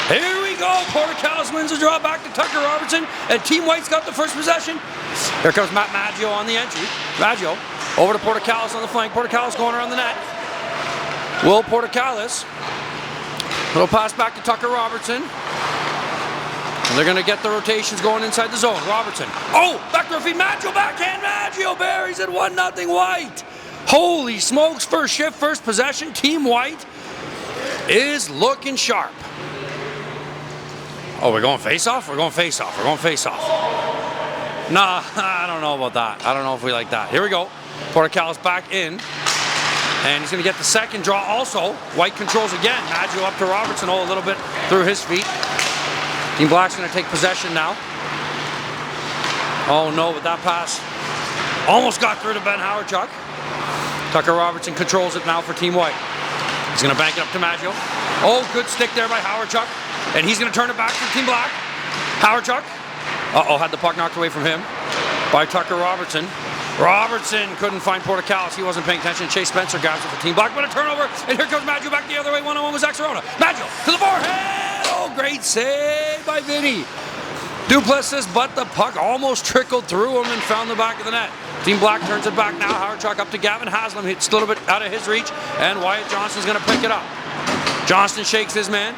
Here we go. Porter-Callis wins the draw back to Tucker Robertson, and Team White's got the first possession. Here comes Matt Maggio on the entry. Maggio over to Porter-Callis on the flank. Porter-Callis going around the net. Will Porter-Callis. Little pass back to Tucker Robertson. And they're going to get the rotations going inside the zone. Robertson. Oh, back to her feet. Maggio backhand. Maggio buries it 1-0 White. Holy smokes. First shift, first possession. Team White is looking sharp. Oh, we're going face-off? We're going face-off. We're going face-off. Nah, I don't know about that. I don't know if we like that. Here we go. Porter-Callis back in. And he's going to get the second draw also. White controls again. Maggio up to Robertson. Oh, a little bit through his feet. Team Black's going to take possession now. Oh no, but that pass almost got through to Ben Howardchuk. Tucker Robertson controls it now for Team White. He's going to bank it up to Maggio. Oh, good stick there by Howardchuk. And he's going to turn it back for Team Black. Howardchuk. Uh-oh, had the puck knocked away from him by Tucker Robertson. Robertson couldn't find Porter-Callis. He wasn't paying attention. Chase Spencer grabs it for Team Black. But a turnover. And here comes Maggio back the other way. One-on-one with Zach Sirota. Maggio to the forehand. Oh, great save by Vinny Duplessis, but the puck almost trickled through him and found the back of the net. Team Black turns it back now. Howardchuk up to Gavin Haslam. It's a little bit out of his reach. And Wyatt Johnston's going to pick it up. Johnston shakes his man.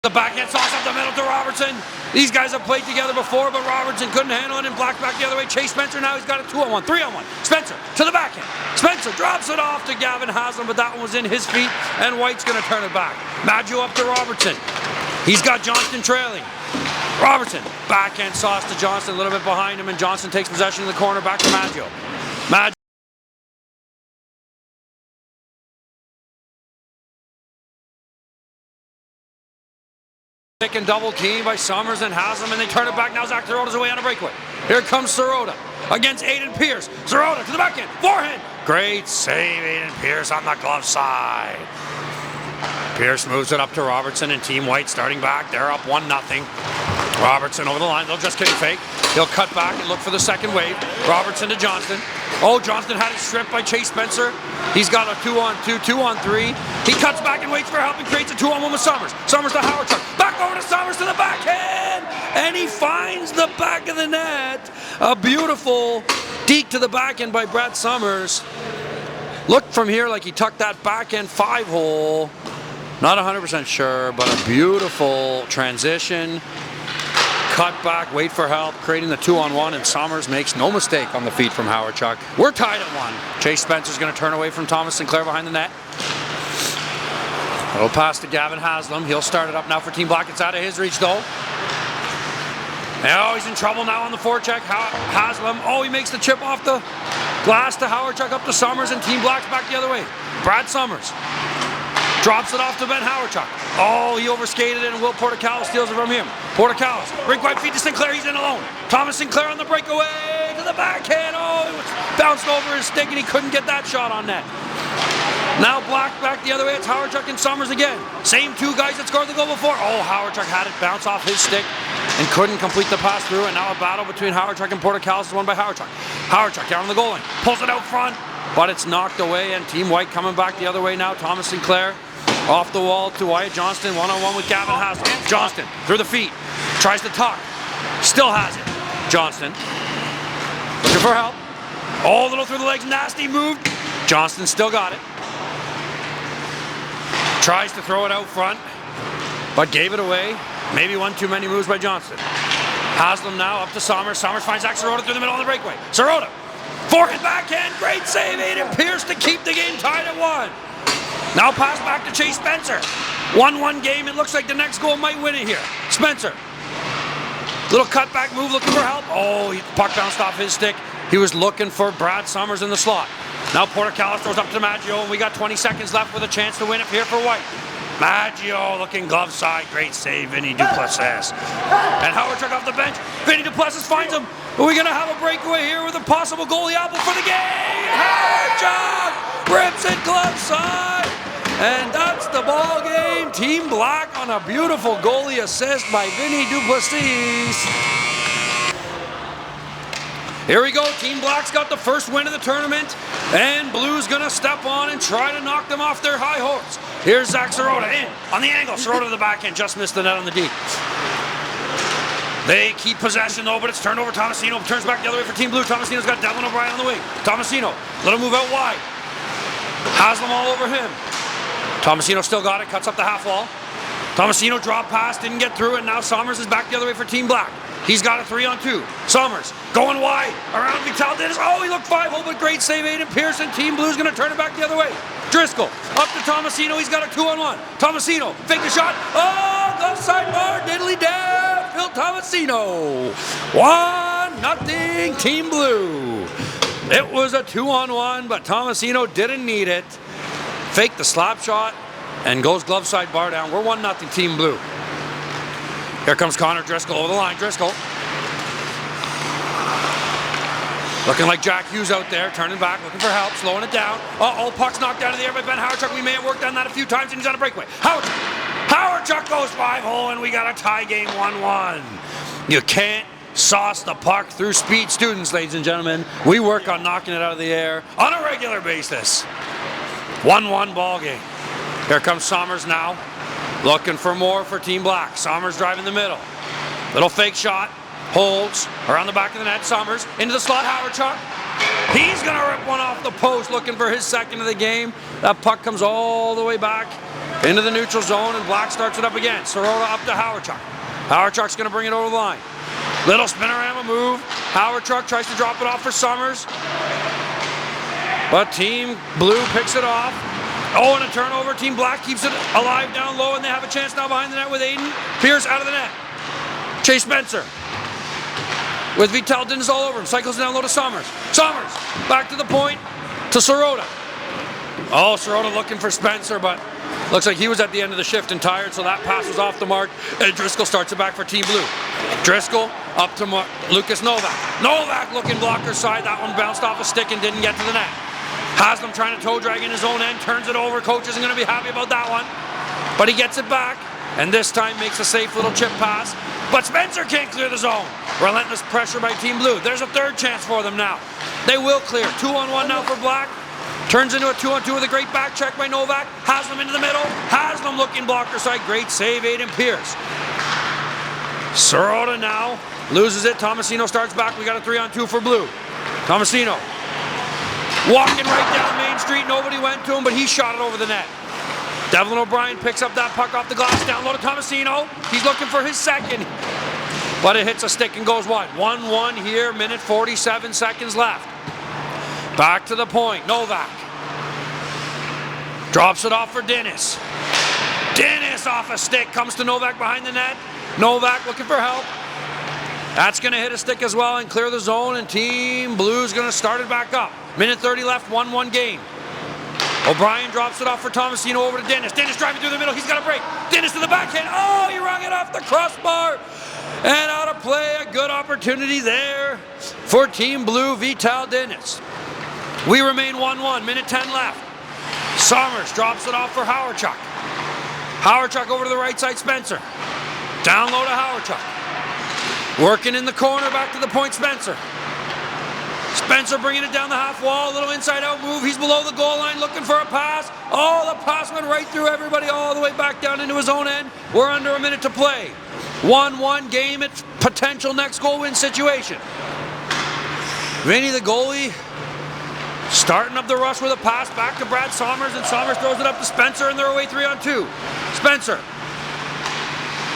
The backhand sauce up the middle to Robertson. These guys have played together before, but Robertson couldn't handle it, and Black back the other way. Chase Spencer now, he's got a 2-on-1, 3-on-1. Spencer to the backhand. Spencer drops it off to Gavin Haslam, but that one was in his feet, and White's going to turn it back. Maggio up to Robertson. He's got Johnston trailing. Robertson, backhand sauce to Johnston, a little bit behind him, and Johnston takes possession in the corner, back to Maggio. Maggio. And double team by Summers and Haslam, and they turn it back. Now Zach Sirota's away on a breakaway. Here comes Sirota against Aiden Pierce. Sirota to the backhand, forehand. Great save, Aiden Pierce on the glove side. Pierce moves it up to Robertson, and Team White starting back. They're up 1-0. Robertson over the line. They'll just kidding fake. He'll cut back and look for the second wave. Robertson to Johnston. Oh, Johnston had it stripped by Chase Spencer. He's got a 2-on-2, 2-on-3. He cuts back and waits for help and creates a 2-on-1 with Summers. Summers to Howardchuk. Back over to Summers to the backhand. And he finds the back of the net. A beautiful deke to the backhand by Brad Summers. Looked from here like he tucked that backhand 5-hole. Not 100% sure, but a beautiful transition. Cut back, wait for help, creating the 2-on-1, and Summers makes no mistake on the feet from Howardchuk. We're tied at 1. Chase Spencer's going to turn away from Thomas Sinclair behind the net. A little pass to Gavin Haslam. He'll start it up now for Team Black. It's out of his reach, though. Oh, he's in trouble now on the forecheck. Haslam, oh, he makes the chip off the glass to Howardchuk, up to Summers, and Team Black's back the other way. Brad Summers drops it off to Ben Howardchuk. Oh, he overskated it, and Will Porter-Callis steals it from him. Porter-Callis, rink wide feed to Sinclair, he's in alone. Thomas Sinclair on the breakaway to the backhand. Oh, it was bounced over his stick, and he couldn't get that shot on net. Now Black back the other way, it's Howardchuk and Summers again. Same two guys that scored the goal before. Oh, Howardchuk had it bounce off his stick and couldn't complete the pass through, and now a battle between Howardchuk and Porter-Callis is won by Howardchuk. Howardchuk down on the goal line, pulls it out front, but it's knocked away, and Team White coming back the other way now. Thomas Sinclair off the wall to Wyatt Johnston, 1-on-1 with Gavin Haslam. Johnston through the feet, tries to tuck, still has it. Johnston looking for help. Oh, a little through the legs, nasty move. Johnston still got it. Tries to throw it out front, but gave it away. Maybe one too many moves by Johnston. Haslam now up to Summers. Summers finds Zach Sirota through the middle of the breakaway. Sirota, forehand, backhand, great save. Aiden Pierce to keep the game tied at 1. Now pass back to Chase Spencer. 1-1 game. It looks like the next goal might win it here. Spencer. Little cutback move looking for help. Oh, the puck bounced off his stick. He was looking for Brad Summers in the slot. Now Porter-Callis throws up to Maggio, and we got 20 seconds left with a chance to win it here for White. Maggio looking glove side. Great save, Vinny Duplessis. And Howardchuk off the bench. Vinny Duplessis finds him. Are we going to have a breakaway here with a possible goalie apple for the game? Howardchuk rips it glove side. And that's the ball game. Team Black on a beautiful goalie assist by Vinny Duplessis. Here we go. Team Black's got the first win of the tournament, and Blue's going to step on and try to knock them off their high horse. Here's Zach Sirota in on the angle. Sirota to the backhand, just missed the net on the D. They keep possession though, but it's turned over. Tomasino turns back the other way for Team Blue. Tomasino's got Devlin O'Brien on the wing. Tomasino, let him move out wide. Has them all over him. Tomasino still got it, cuts up the half wall. Tomasino dropped pass, didn't get through it. Now Sommers is back the other way for Team Black. He's got a 3-on-2. Sommers going wide around Vital Dennis. Oh, he looked 5-0, but great save, Aiden Pearson. Team Blue's going to turn it back the other way. Driscoll up to Tomasino. He's got a 2-on-1. Tomasino fake the shot. Oh, left side bar. Diddly dab. Phil Tomasino. 1-0 Team Blue. It was a 2-on-1, but Tomasino didn't need it. Faked the slap shot and goes glove side bar down. We're 1-0 Team Blue. Here comes Connor Driscoll over the line. Driscoll looking like Jack Hughes out there, turning back, looking for help, slowing it down. Uh-oh, puck's knocked out of the air by Ben Howardchuk. We may have worked on that a few times, and he's on a breakaway. Howardchuk goes 5-0, and we got a tie game 1-1. You can't sauce the puck through speed students, ladies and gentlemen. We work on knocking it out of the air on a regular basis. 1-1 ball game. Here comes Sommers now, looking for more for Team Black. Sommers driving the middle. Little fake shot. Holds around the back of the net. Sommers into the slot. Howardchuk. He's going to rip one off the post, looking for his second of the game. That puck comes all the way back into the neutral zone, and Black starts it up again. Sirota up to Howardchuk. Howardchuk's going to bring it over the line. Little spinorama move. Howardchuk tries to drop it off for Sommers, but Team Blue picks it off. Oh, and a turnover. Team Black keeps it alive down low, and they have a chance now behind the net with Aiden Pierce out of the net. Chase Spencer with Vital Dennis all over him. Cycles down low to Sommers. Sommers back to the point to Sirota. Oh, Sirota looking for Spencer, but looks like he was at the end of the shift and tired, so that pass was off the mark. And Driscoll starts it back for Team Blue. Driscoll up to Lucas Novak. Novak looking blocker side. That one bounced off a stick and didn't get to the net. Haslam trying to toe drag in his own end. Turns it over. Coach isn't going to be happy about that one. But he gets it back. And this time makes a safe little chip pass. But Spencer can't clear the zone. Relentless pressure by Team Blue. There's a third chance for them now. They will clear. 2-on-1 now for Black. Turns into a 2-on-2 with a great back check by Novak. Haslam into the middle. Haslam looking blocker side. Great save, Aiden Pierce. Sirota now loses it. Tomasino starts back. We got a 3-on-2 for Blue. Tomasino walking right down Main Street. Nobody went to him, but he shot it over the net. Devlin O'Brien picks up that puck off the glass, down low to Tomasino. He's looking for his second, but it hits a stick and goes wide. 1-1 here, minute 47 seconds left. Back to the point, Novak. Drops it off for Dennis. Dennis off a stick, comes to Novak behind the net. Novak looking for help. That's going to hit a stick as well and clear the zone, and Team Blue's going to start it back up. Minute 30 left, 1-1 game. O'Brien drops it off for Tomasino over to Dennis. Dennis driving through the middle. He's got a break. Dennis to the backhand. Oh, he rung it off the crossbar. And out of play, a good opportunity there for Team Blue, Vital Dennis. We remain 1-1. Minute 10 left. Sommers drops it off for Howardchuk. Howardchuk over to the right side, Spencer. Down low to Howardchuk. Working in the corner, back to the point, Spencer. Spencer bringing it down the half wall, a little inside out move. He's below the goal line looking for a pass. Oh, the pass went right through everybody all the way back down into his own end. We're under a minute to play. 1-1 game at potential next goal win situation. Vinny the goalie starting up the rush with a pass back to Brad Sommers, and Sommers throws it up to Spencer, and they're away 3-on-2. Spencer.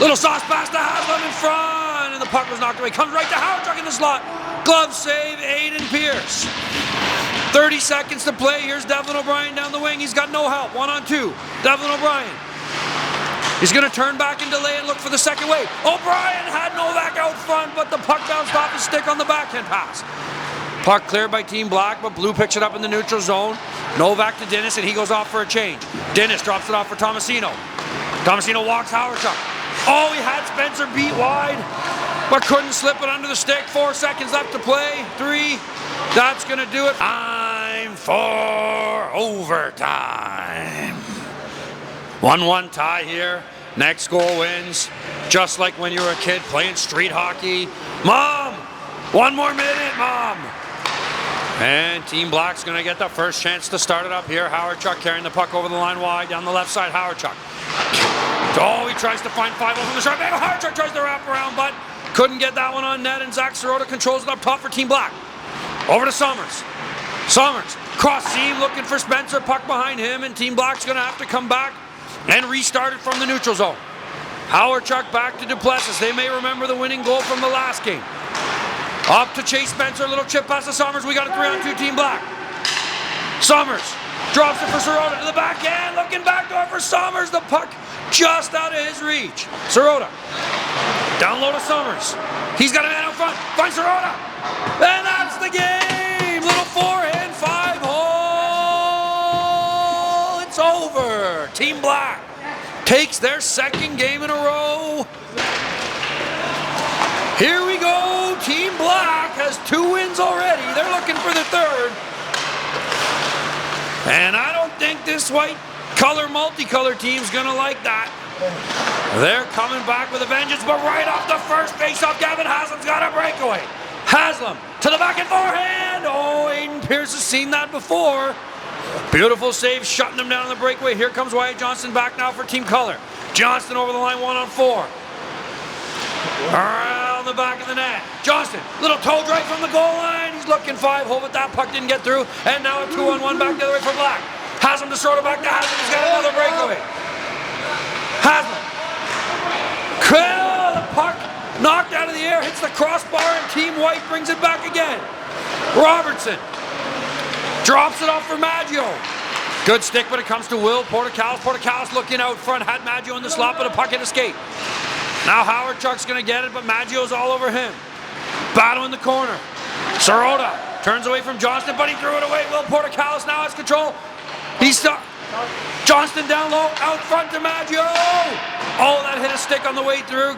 Little sauce pass to Haslam in front, and the puck was knocked away. Comes right to Howardchuk in the slot. Glove save, Aiden Pierce. 30 seconds to play. Here's Devlin O'Brien down the wing. He's got no help. 1-on-2. Devlin O'Brien. He's going to turn back and delay and look for the second wave. O'Brien had Novak out front, but the puck bounced off his stick on the backhand pass. Puck cleared by Team Black, but Blue picks it up in the neutral zone. Novak to Dennis, and he goes off for a change. Dennis drops it off for Tomasino. Tomasino walks Howardchuk. Oh, he had Spencer beat wide, but couldn't slip it under the stick. 4 seconds left to play. 3. That's going to do it. Time for overtime. 1-1 tie here. Next goal wins. Just like when you were a kid playing street hockey. Mom, 1 more minute, Mom. And Team Black's going to get the first chance to start it up here. Howard-Chuck carrying the puck over the line wide down the left side. Howard-Chuck. Oh, he tries to find 5-0 from the short angle. Howard-Chuck tries to wrap around, but couldn't get that one on net, and Zach Sirota controls it up top for Team Black. Over to Summers. Summers, cross seam, looking for Spencer. Puck behind him, and Team Black's going to have to come back and restart it from the neutral zone. Howard-Chuck back to Duplessis. They may remember the winning goal from the last game. Up to Chase Spencer, little chip pass to Summers. We got a 3-on-2 Team Black. Summers drops it for Sirota to the backhand, looking backdoor for Summers. The puck just out of his reach. Sirota, down low to Summers. He's got a man out front, finds Sirota, and that's the game. Little forehand, 5-hole. It's over. Team Black takes their second game in a row. Here we go. Team Black has 2 wins already. They're looking for the third. And I don't think this white color multicolor team's gonna like that. They're coming back with a vengeance, but right off the first face-off, Gavin Haslam's got a breakaway. Haslam to the back and forehand. Oh, Aiden Pierce has seen that before. Beautiful save, shutting him down on the breakaway. Here comes Wyatt Johnston back now for Team Color. Johnston over the line, 1-on-4. Around the back of the net. Johnston, little toe drag from the goal line. He's looking 5-hole, but that puck didn't get through. And now a 2-on-1 back the other way for Black. Haslam to Sirota, back to Haslam. He's got another breakaway. Haslam. The puck knocked out of the air, hits the crossbar, and Team White brings it back again. Robertson drops it off for Maggio. Good stick, but it comes to Will Portocalis. Portocalis looking out front, had Maggio in the slot, but a puck hit escape. Now Howard-Chuck's going to get it, but Maggio's all over him. Battle in the corner. Sirota turns away from Johnston, but he threw it away. Will Portocalis now has control. He's stuck. Johnston down low, out front to Maggio. Oh, that hit a stick on the way through.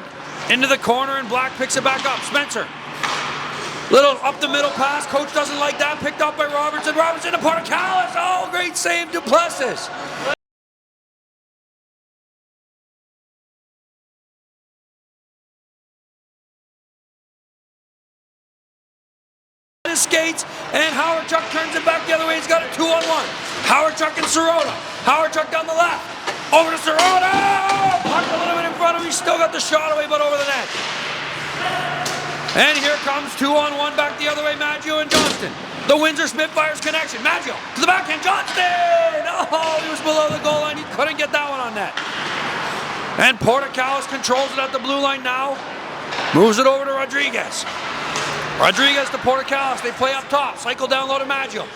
Into the corner, and Black picks it back up. Spencer. Little up the middle pass. Coach doesn't like that. Picked up by Robertson. Robertson to Portocalis. Oh, great save, Duplessis. Skates, and Howard-Chuck turns it back the other way. He's got a 2-on-1. Howard-Chuck and Sirota. Howard-Chuck down the left. Over to Sirota. Oh, puck a little bit in front of him. He's still got the shot away, but over the net. And here comes 2-on-1 back the other way. Maggio and Johnston. The Windsor Spitfires connection. Maggio to the backhand. Johnston. Oh, he was below the goal line. He couldn't get that one on net. And Portocalis controls it at the blue line now. Moves it over to Rodriguez. Rodriguez to Portocalis. They play up top. Cycle down low to Maggio.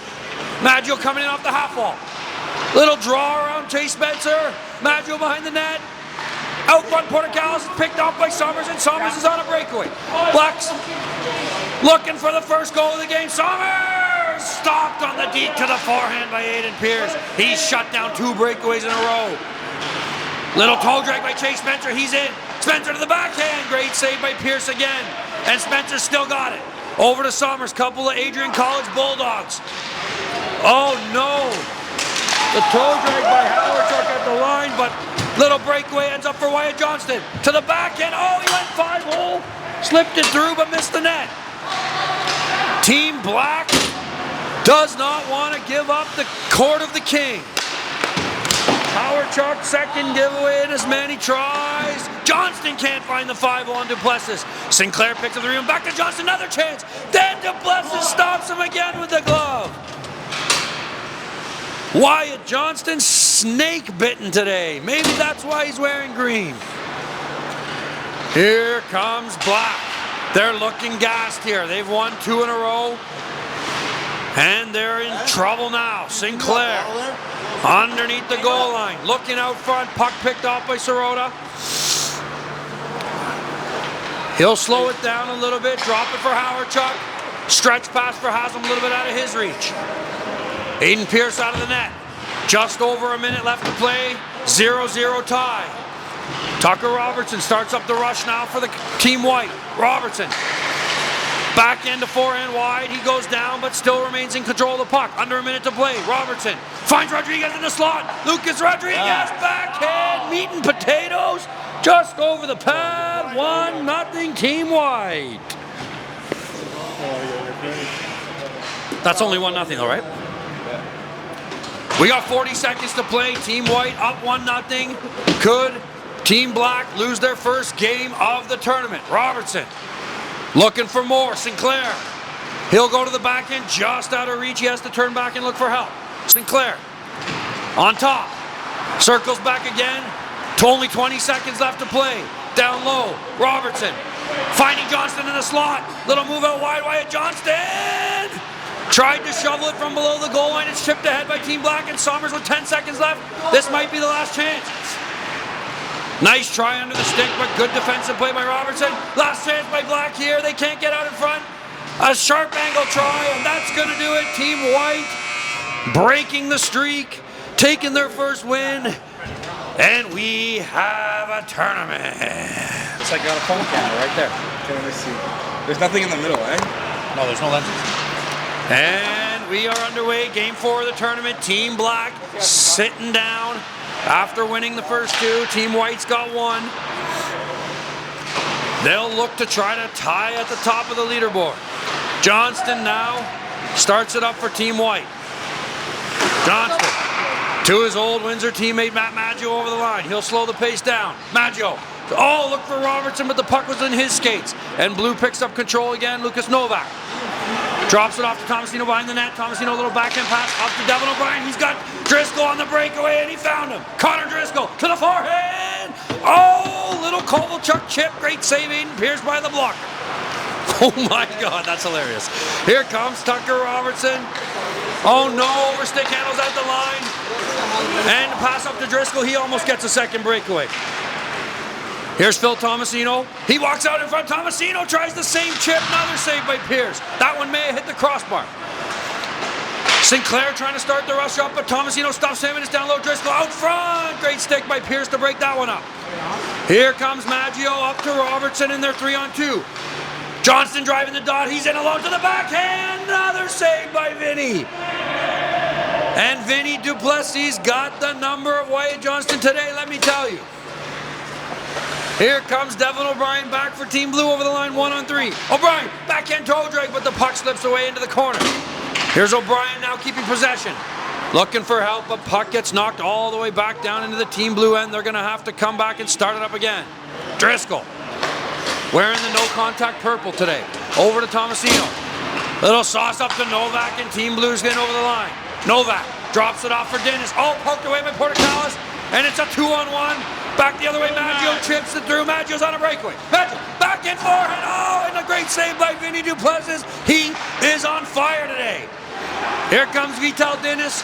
Maggio coming in off the half wall. Little draw around Chase Spencer. Maggio behind the net. Out front, Portocalis is picked off by Summers, and Summers is on a breakaway. Blacks looking for the first goal of the game. Summers stopped on the deep to the forehand by Aiden Pierce. He's shut down 2 breakaways in a row. Little toe drag by Chase Spencer. He's in. Spencer to the backhand. Great save by Pierce again. And Spencer still got it. Over to Summers. Couple of Adrian College Bulldogs. Oh no. The toe drag by Howard-Chuck at the line, but little breakaway ends up for Wyatt Johnston. To the backhand. Oh, he went 5-hole. Slipped it through, but missed the net. Team Black does not want to give up the court of the king. Howard-Chuck, second giveaway in as many tries. Johnston can't find the 5-hole on Duplessis. Sinclair picks up the rebound. Back to Johnston, another chance. Then Duplessis stops him again with the glove. Wyatt Johnston snake bitten today. Maybe that's why he's wearing green. Here comes Black. They're looking gassed here. They've won 2 in a row. And they're in trouble now. Sinclair underneath the goal line. Looking out front. Puck picked off by Sirota. He'll slow it down a little bit. Drop it for Howard-Chuck. Stretch pass for Haslam, a little bit out of his reach. Aiden Pierce out of the net. Just over a minute left to play. 0-0 tie. Tucker Robertson starts up the rush now for the Team White. Robertson. Back end to forehand wide. He goes down, but still remains in control of the puck. Under a minute to play. Robertson finds Rodriguez in the slot. Lucas Rodriguez backhand. Meat and potatoes. Just over the pad. 1-0 Team White. That's only 1-0 though, right? We got 40 seconds to play. Team White up 1-0. Could Team Black lose their first game of the tournament? Robertson looking for more. Sinclair. He'll go to the back end just out of reach. He has to turn back and look for help. Sinclair on top. Circles back again. Only 20 seconds left to play. Down low. Robertson finding Johnston in the slot. Little move out wide. Wyatt Johnston tried to shovel it from below the goal line. It's chipped ahead by Team Black and Somers with 10 seconds left. This might be the last chance. Nice try under the stick, but good defensive play by Robertson. Last chance by Black here. They can't get out in front. A sharp angle try, and that's going to do it. Team White breaking the streak, taking their first win, and we have a tournament. It's like got a phone camera right there. Okay, let me see. There's nothing in the middle, eh? No, there's no lenses. And we are underway. Game 4 of the tournament. Team Black sitting down after winning the first 2. Team White's got 1. They'll look to try to tie at the top of the leaderboard. Johnston now starts it up for Team White. Johnston to his old Windsor teammate Matt Maggio over the line. He'll slow the pace down. Maggio. Oh, look for Robertson, but the puck was in his skates. And Blue picks up control again. Lucas Novak drops it off to Tomasino behind the net. Tomasino, a little backhand pass up to Devin O'Brien. He's got Driscoll on the breakaway, and he found him. Connor Driscoll to the forehand. Oh, little Kovalchuk chip. Great save, Aiden Pierce by the blocker. Oh my God, that's hilarious. Here comes Tucker Robertson. Oh no, overstick handles at the line. And pass up to Driscoll. He almost gets a second breakaway. Here's Phil Tomasino. He walks out in front. Tomasino tries the same chip. Another save by Pierce. That one may have hit the crossbar. Sinclair trying to start the rush up, but Tomasino stops him and it's down low. Driscoll out front. Great stick by Pierce to break that one up. Here comes Maggio up to Robertson in their 3-on-2. Johnston driving the dot. He's in alone to the backhand. Another save by Vinny. And Vinny Duplessis got the number of Wyatt Johnston today, let me tell you. Here comes Devin O'Brien back for Team Blue over the line, 1-on-3. O'Brien, backhand toe drag, but the puck slips away into the corner. Here's O'Brien now keeping possession. Looking for help, but puck gets knocked all the way back down into the Team Blue end. They're going to have to come back and start it up again. Driscoll, wearing the no-contact purple today. Over to Tomasino. Little sauce up to Novak, and Team Blue's getting over the line. Novak drops it off for Dennis. Oh, poked away by Portocalis, and it's a 2-on-1. Back the other way, Maggio chips it through. Maggio's on a breakaway. Maggio back and forehand. Oh, and a great save by Vinny Duplessis. He is on fire today. Here comes Vital Dennis.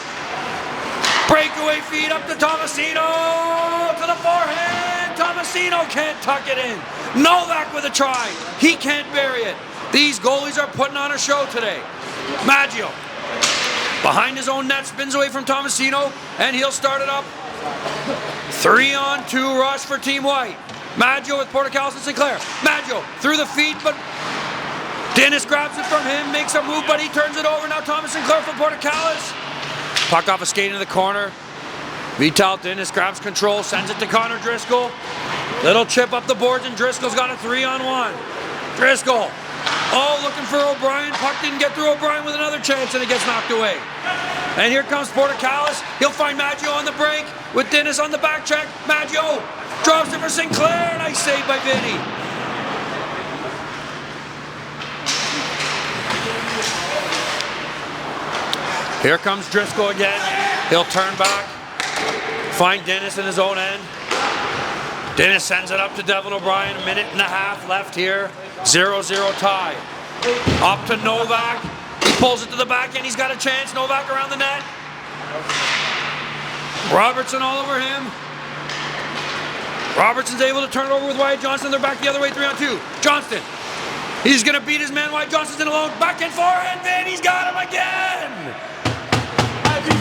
Breakaway feed up to Tomasino. To the forehand. Tomasino can't tuck it in. Novak with a try. He can't bury it. These goalies are putting on a show today. Maggio behind his own net, spins away from Tomasino, and he'll start it up. 3-on-2 rush for Team White. Maggio with Portocalis and Sinclair. Maggio through the feet, but Dennis grabs it from him, makes a move, but he turns it over. Now Thomas Sinclair for Portocalis. Puck off a skate in the corner. Vital Dennis grabs control, sends it to Connor Driscoll. Little chip up the boards, and Driscoll's got a 3-on-1. Driscoll. Oh, looking for O'Brien. Puck didn't get through O'Brien with another chance, and it gets knocked away. And here comes Portocalis. He'll find Maggio on the break with Dennis on the back check. Maggio drops it for Sinclair. Nice save by Vinny. Here comes Driscoll again. He'll turn back, find Dennis in his own end. Dennis sends it up to Devin O'Brien. 1.5 minutes left here. 0-0 tie. Up to Novak. He pulls it to the back end. He's got a chance. Novak around the net. Robertson all over him. Robertson's able to turn it over with Wyatt Johnston. They're back the other way, 3-on-2. Johnston. He's going to beat his man. Wyatt Johnston's in alone. Back and forehand. Vinny's got him again.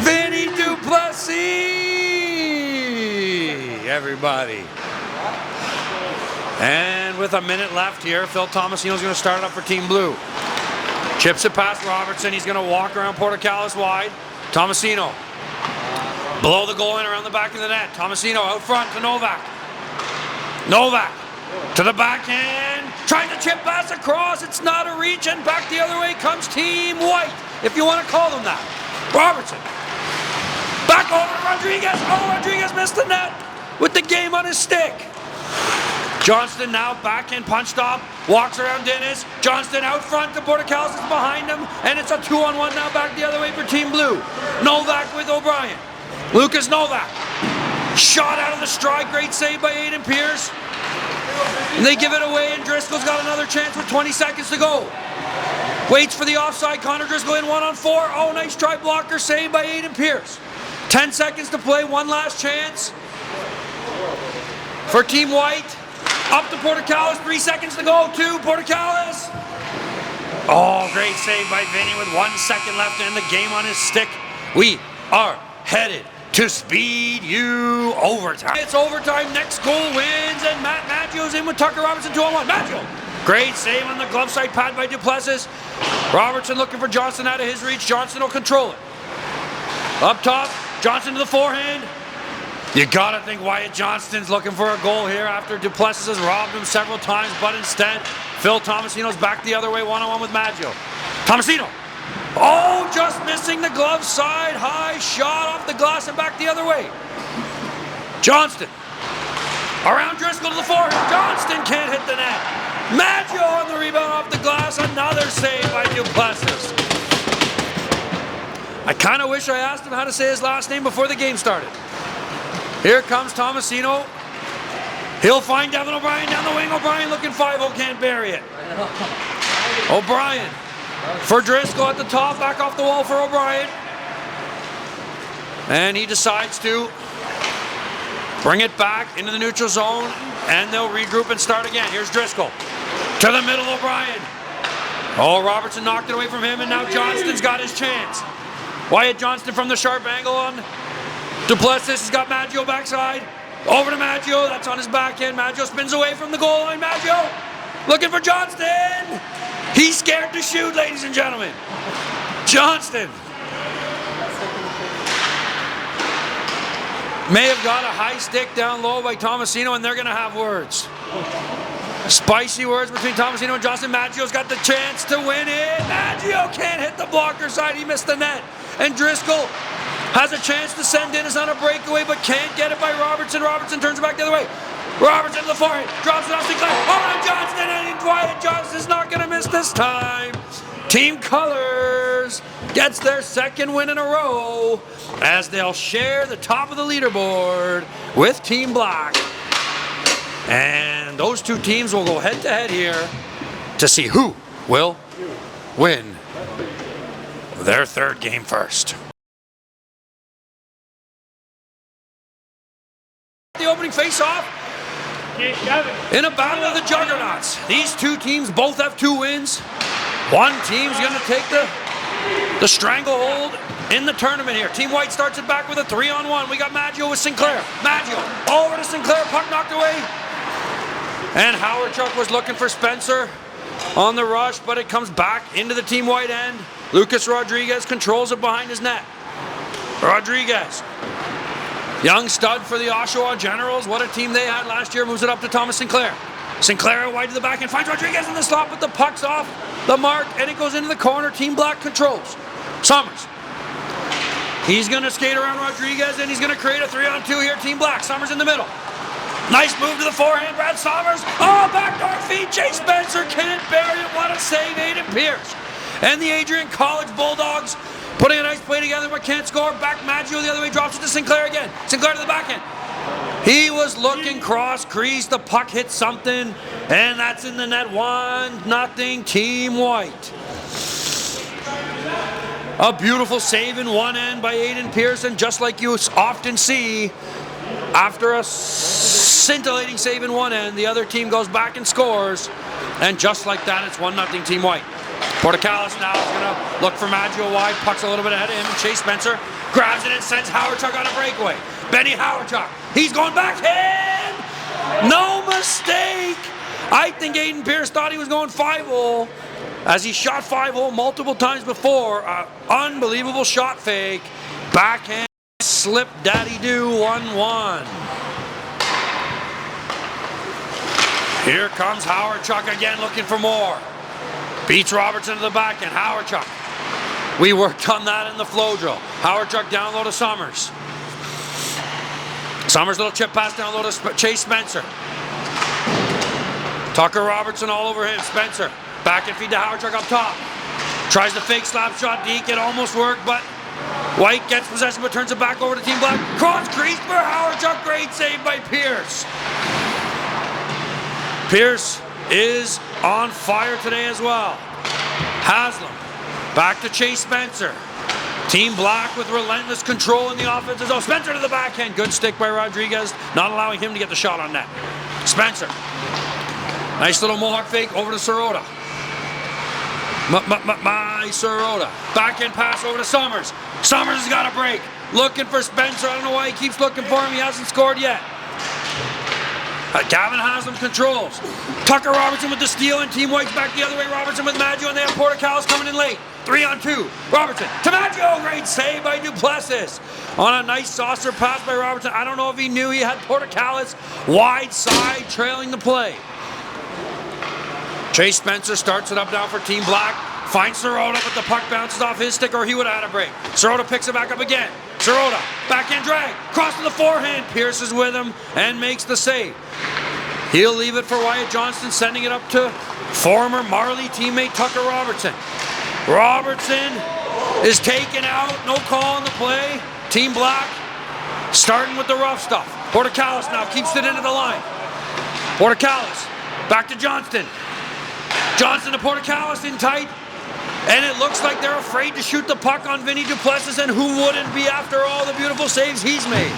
Vinny Duplessis. Everybody. And with 1 minute left here, Phil Tomasino's going to start it up for Team Blue. Chips it past Robertson. He's going to walk around Portocalis wide. Tomasino. Below the goal line around the back of the net. Tomasino out front to Novak. Novak to the backhand. Trying to chip pass across. It's not a reach, and back the other way comes Team White. if you want to call them that. Robertson. Back over to Rodriguez. Oh, Rodriguez missed the net with the game on his stick. Johnston now backhand punch stop. Walks around Dennis. Johnston out front to Portacallis is behind him. And it's a 2-on-1 now back the other way for Team Blue. Novak with O'Brien. Lucas Novak. Shot out of the stride. Great save by Aiden Pierce. And they give it away, and Driscoll's got another chance with 20 seconds to go. Waits for the offside. Connor Driscoll in 1-on-4. Oh, nice try blocker save by Aiden Pierce. 10 seconds to play. One last chance for Team White. Up to Portacallis. 3 seconds to go. 2. Portacallis. Oh, great save by Vinny with 1 second left and the game on his stick. We are headed to Speed U overtime. It's overtime. Next goal wins, and Matt Maggio's in with Tucker Robertson 2-on-1. Maggio. Great save on the glove side pad by Duplessis. Robertson looking for Johnston out of his reach. Johnston will control it. Up top, Johnston to the forehand. You gotta think Wyatt Johnston's looking for a goal here after Duplessis has robbed him several times, but instead, Phil Tomasino's back the other way, 1-on-1 with Maggio. Tomasino. Oh, just missing the glove side. High shot off the glass and back the other way. Johnston. Around Driscoll to the forehand. Johnston can't hit the net. Maggio on the rebound off the glass. Another save by Duplessis. I kind of wish I asked him how to say his last name before the game started. Here comes Tomasino. He'll find Devin O'Brien down the wing. O'Brien looking 5-0, can't bury it. O'Brien for Driscoll at the top, back off the wall for O'Brien. And he decides to bring it back into the neutral zone, and they'll regroup and start again. Here's Driscoll. To the middle, O'Brien. Oh, Robertson knocked it away from him, and now Johnston's got his chance. Wyatt Johnston from the sharp angle on Duplessis. Has got Maggio backside. Over to Maggio. That's on his backhand. Maggio spins away from the goal line. Maggio looking for Johnston. He's scared to shoot, ladies and gentlemen. Johnston may have got a high stick down low by Tomasino, and they're going to have words. Spicy words between Tomasino and Johnston. Maggio's got the chance to win it. Maggio can't hit the blocker side. He missed the net. And Driscoll has a chance to send Dennis on a breakaway, but can't get it by Robertson. Robertson turns it back the other way. Robertson to the forehand. Drops it off Sinclair. Over to Johnston, and Wyatt Johnston's not going to miss this time. Team Colors gets their second win in a row as they'll share the top of the leaderboard with Team Black. And those two teams will go head-to-head here to see who will win their third game first. The opening face-off in a battle of the juggernauts. These two teams both have 2 wins. One team's going to take the stranglehold in the tournament here. Team White starts it back with a 3-on-1. We got Maggio with Sinclair. Maggio over to Sinclair. Puck knocked away. And Howard Chuck was looking for Spencer on the rush, but it comes back into the Team White end. Lucas Rodriguez controls it behind his net. Rodriguez. Young stud for the Oshawa Generals. What a team they had last year. Moves it up to Thomas Sinclair. Sinclair wide to the back and finds Rodriguez in the slot, but the puck's off the mark and it goes into the corner. Team Black controls. Summers. He's going to skate around Rodriguez and he's going to create a 3-on-2 here. Team Black. Summers in the middle. Nice move to the forehand. Brad Summers. Oh, backdoor feed. Chase Spencer can't bury it. What a save. Aiden Pierce. And the Adrian College Bulldogs putting a nice play together but can't score. Back Maggio the other way, drops it to Sinclair again. Sinclair to the backhand. He was looking cross crease. The puck hit something, and that's in the net. 1-0 Team White. A beautiful save in one end by Aiden Pearson, just like you often see. After a scintillating save in one end, the other team goes back and scores, and just like that, it's 1-0 Team White. Portacallis now is going to look for Maggio wide. Puck's a little bit ahead of him. Chase Spencer grabs it and sends Howard Chuck on a breakaway. Benny Howard Chuck. He's going backhand. No mistake. I think Aiden Pierce thought he was going 5-0 as he shot 5-0 multiple times before. Unbelievable shot fake. Backhand slip daddy-do 1-1. Here comes Howard Chuck again looking for more. Beats Robertson to the back and Howard Chuck. We worked on that in the flow drill. Howard Chuck down low to Summers. Summers little chip pass down low to Chase Spencer. Tucker Robertson all over him. Spencer back and feed to Howard Chuck up top. Tries the fake slap shot deke. It almost worked, but White gets possession but turns it back over to Team Black. Cross crease for Howard Chuck. Great save by Pierce. Pierce is on fire today as well. Haslam back to Chase Spencer. Team Black with relentless control in the offense. Oh, Spencer to the backhand. Good stick by Rodriguez, not allowing him to get the shot on net. Spencer. Nice little Mohawk fake over to Sirota. My Sirota. Backhand pass over to Summers. Summers has got a break. Looking for Spencer. I don't know why he keeps looking for him. He hasn't scored yet. Gavin Haslam controls. Tucker Robertson with the steal and Team White's back the other way. Robertson with Maggio and they have Portocalis coming in late. 3-on-2. Robertson to Maggio. Great save by Duplessis. On a nice saucer pass by Robertson. I don't know if he knew he had Portocalis wide side trailing the play. Chase Spencer starts it up now for Team Black. Finds Sirota, but the puck bounces off his stick or he would have had a break. Sirota picks it back up again. Sirota, backhand drag, cross to the forehand. Pierce is with him and makes the save. He'll leave it for Wyatt Johnston, sending it up to former Marley teammate Tucker Robertson. Robertson is taken out, no call on the play. Team Black starting with the rough stuff. Portocalis now keeps it into the line. Portocalis, back to Johnston. Johnston to Portocalis in tight. And it looks like they're afraid to shoot the puck on Vinny Duplessis, and who wouldn't be after all the beautiful saves he's made.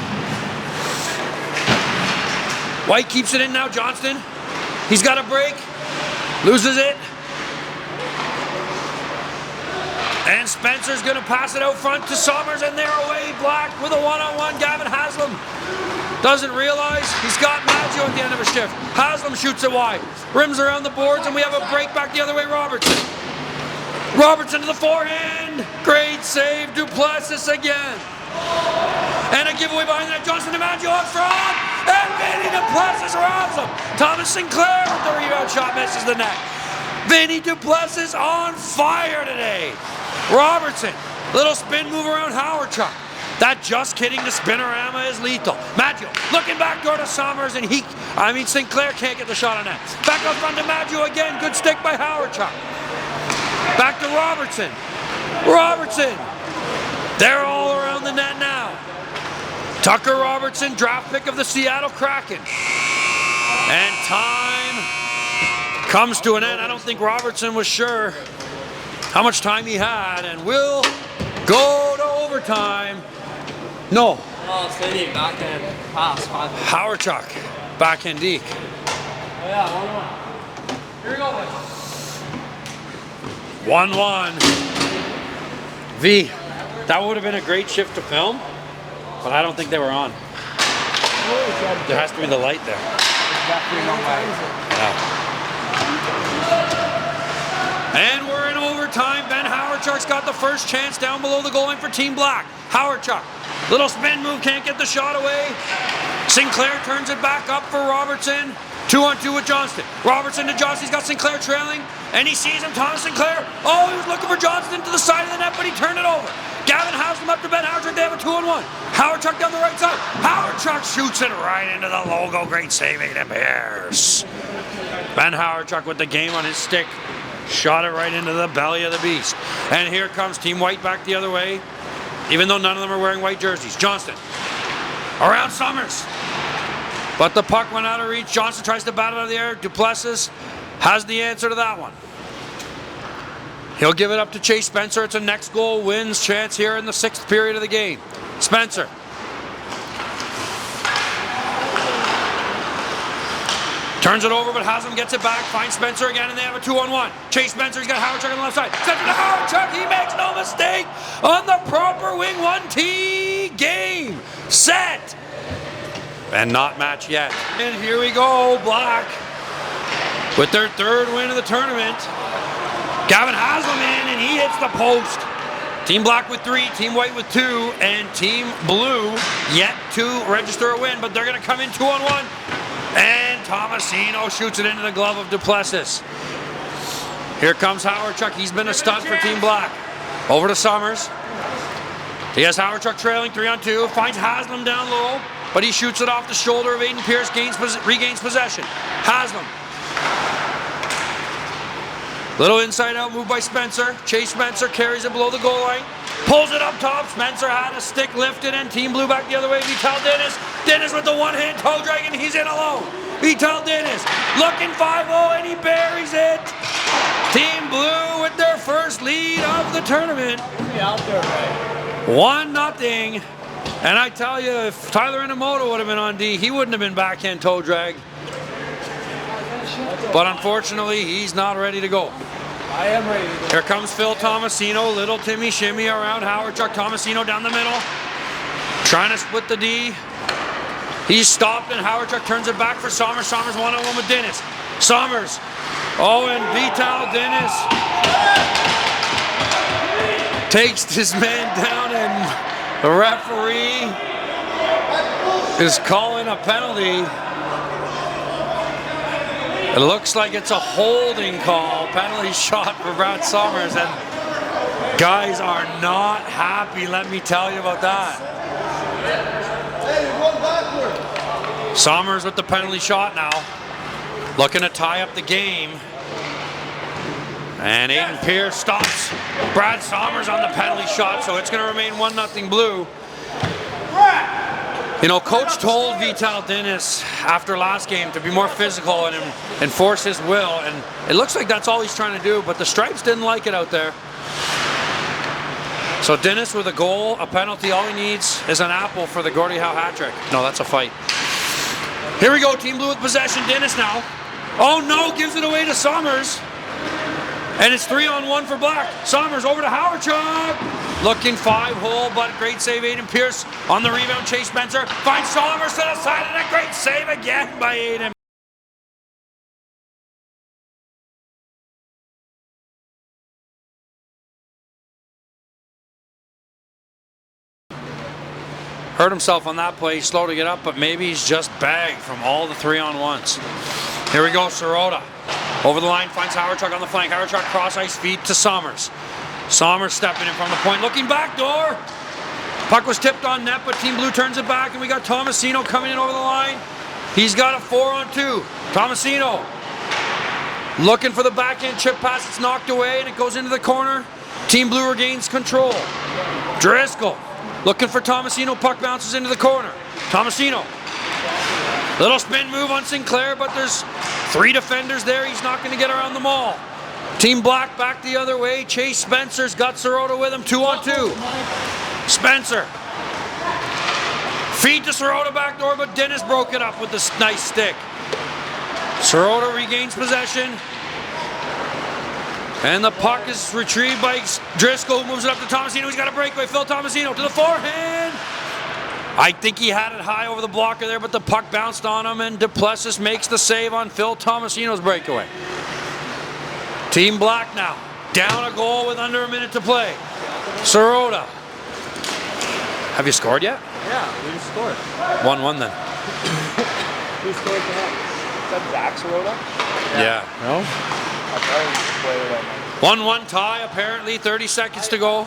White keeps it in now, Johnston. He's got a break. Loses it. And Spencer's going to pass it out front to Summers, and they're away. Black with a one-on-one. Gavin Haslam doesn't realize he's got Maggio at the end of a shift. Haslam shoots it wide. Rims around the boards, and we have a break back the other way. Robertson to the forehand. Great save. Duplessis again. And a giveaway behind that. Johnson to Maggio up front. And Vinny Duplessis robs him. Thomas Sinclair with the rebound shot misses the net. Vinny Duplessis on fire today. Robertson, little spin move around Howard Chuck. That just kidding to spinorama is lethal. Maggio looking back door to Summers, and Sinclair can't get the shot on that. Back up front to Maggio again. Good stick by Howard Chuck. Back to Robertson. They're all around the net now. Tucker Robertson, draft pick of the Seattle Kraken. And time comes to an end. I don't think Robertson was sure how much time he had, and we'll go to overtime. No. Oh, steady, backhand pass. Howard Chuck, backhand deke. Oh yeah, 1-1. Here we go, boys. 1-1. V, that would have been a great shift to film, but I don't think they were on. There has to be the light there. Yeah. And we're in overtime. Ben Howard Chuck's got the first chance down below the goal line for Team Black. Howard Chuck, little spin move, can't get the shot away. Sinclair turns it back up for Robertson. 2-on-2 with Johnston. Robertson to Johnston. He's got Sinclair trailing, and he sees him. Thomas Sinclair. Oh, he was looking for Johnston to the side of the net, but he turned it over. Gavin Haslam up to Ben Howard Chuck. They have a 2-on-1. Howard Chuck down the right side. Howard Chuck shoots it right into the logo. Great save, Aiden Pierce. Ben Howard Chuck with the game on his stick. Shot it right into the belly of the beast. And here comes Team White back the other way, even though none of them are wearing white jerseys. Johnston around Summers. But the puck went out of reach. Johnston tries to bat it out of the air. Duplessis has the answer to that one. He'll give it up to Chase Spencer. It's a next goal wins chance here in the 6th period of the game. Spencer. Turns it over, but Haslam gets it back. Finds Spencer again, and they have a 2-on-1. Chase Spencer, he's got Howard Chuck on the left side. Spencer to Howard Chuck. He makes no mistake on the proper wing 1T. Game, set, and not match yet. And here we go, Black with their 3rd win of the tournament. Gavin Haslam in, and he hits the post. Team Black with 3, Team White with 2, and Team Blue yet to register a win, but they're going to come in 2-on-1. And Tomasino shoots it into the glove of Duplessis. Here comes Howard Chuck. He's been a stud for Team Black. Over to Summers. He has Hawerchuk trailing 3-on-2. Finds Haslam down low, but he shoots it off the shoulder of Aiden Pierce. Regains possession. Haslam. Little inside out move by Spencer. Chase Spencer carries it below the goal line. Pulls it up top. Spencer had a stick lifted and Team Blue back the other way. Vital Dennis. Dennis with the one-hand toe drag and he's in alone. Vital Dennis looking 5-0 and he buries it. Team Blue with their first lead of the tournament. 1-0. And I tell you, if Tyler Inamoto would have been on D, he wouldn't have been backhand toe drag. But unfortunately, he's not ready to go. I am ready to go. Here comes Phil Tomasino, little Timmy shimmy around Hawerchuk. Tomasino down the middle, trying to split the D. He's stopped and Hawerchuk turns it back for Somers. Somers one-on-one with Dennis. Somers. Oh, and Vital Dennis takes his man down and the referee is calling a penalty. It looks like it's a holding call, penalty shot for Brad Somers, and guys are not happy, let me tell you about that. Somers with the penalty shot now, looking to tie up the game. And Aiden Pierce stops Brad Somers on the penalty shot, so it's going to remain 1-0 Blue. You know, Coach told Vital Dennis after last game to be more physical and enforce his will, and it looks like that's all he's trying to do, but the Stripes didn't like it out there. So Dennis with a goal, a penalty, all he needs is an apple for the Gordie Howe hat trick. No, that's a fight. Here we go, Team Blue with possession. Dennis now. Oh no, gives it away to Somers. And it's 3-on-1 for Black. Somers over to Hawerchuk. Looking 5-hole, but great save. Aiden Pierce on the rebound. Chase Spencer finds Somers to the side, and a great save again by Aiden. Hurt himself on that play. Slow to get up, but maybe he's just bagged from all the 3-on-1s. Here we go, Sirota. Over the line, finds Hawerchuk on the flank. Hawerchuk cross ice feed to Somers. Somers stepping in from the point, looking back door. Puck was tipped on net, but Team Blue turns it back, and we got Tomasino coming in over the line. He's got a 4-on-2. Tomasino looking for the backhand chip pass. It's knocked away, and it goes into the corner. Team Blue regains control. Driscoll looking for Tomasino. Puck bounces into the corner. Tomasino. Little spin move on Sinclair, but there's 3 defenders there. He's not going to get around them all. Team Black back the other way. Chase Spencer's got Sirota with him. 2-on-2. Spencer. Feed to Sirota back door, but Dennis broke it up with this nice stick. Sirota regains possession. And the puck is retrieved by Driscoll, who moves it up to Tomasino. He's got a breakaway. Phil Tomasino to the forehand. I think he had it high over the blocker there, but the puck bounced on him, and Duplessis makes the save on Phil Tomasino's breakaway. Team Black now, down a goal with under a minute to play. Sirota. Have you scored yet? Yeah, we just scored. 1-1 then. Who scored for him? Is that Zach Sirota? Yeah. No? I thought he played that night. 1-1 tie, apparently, 30 seconds to go.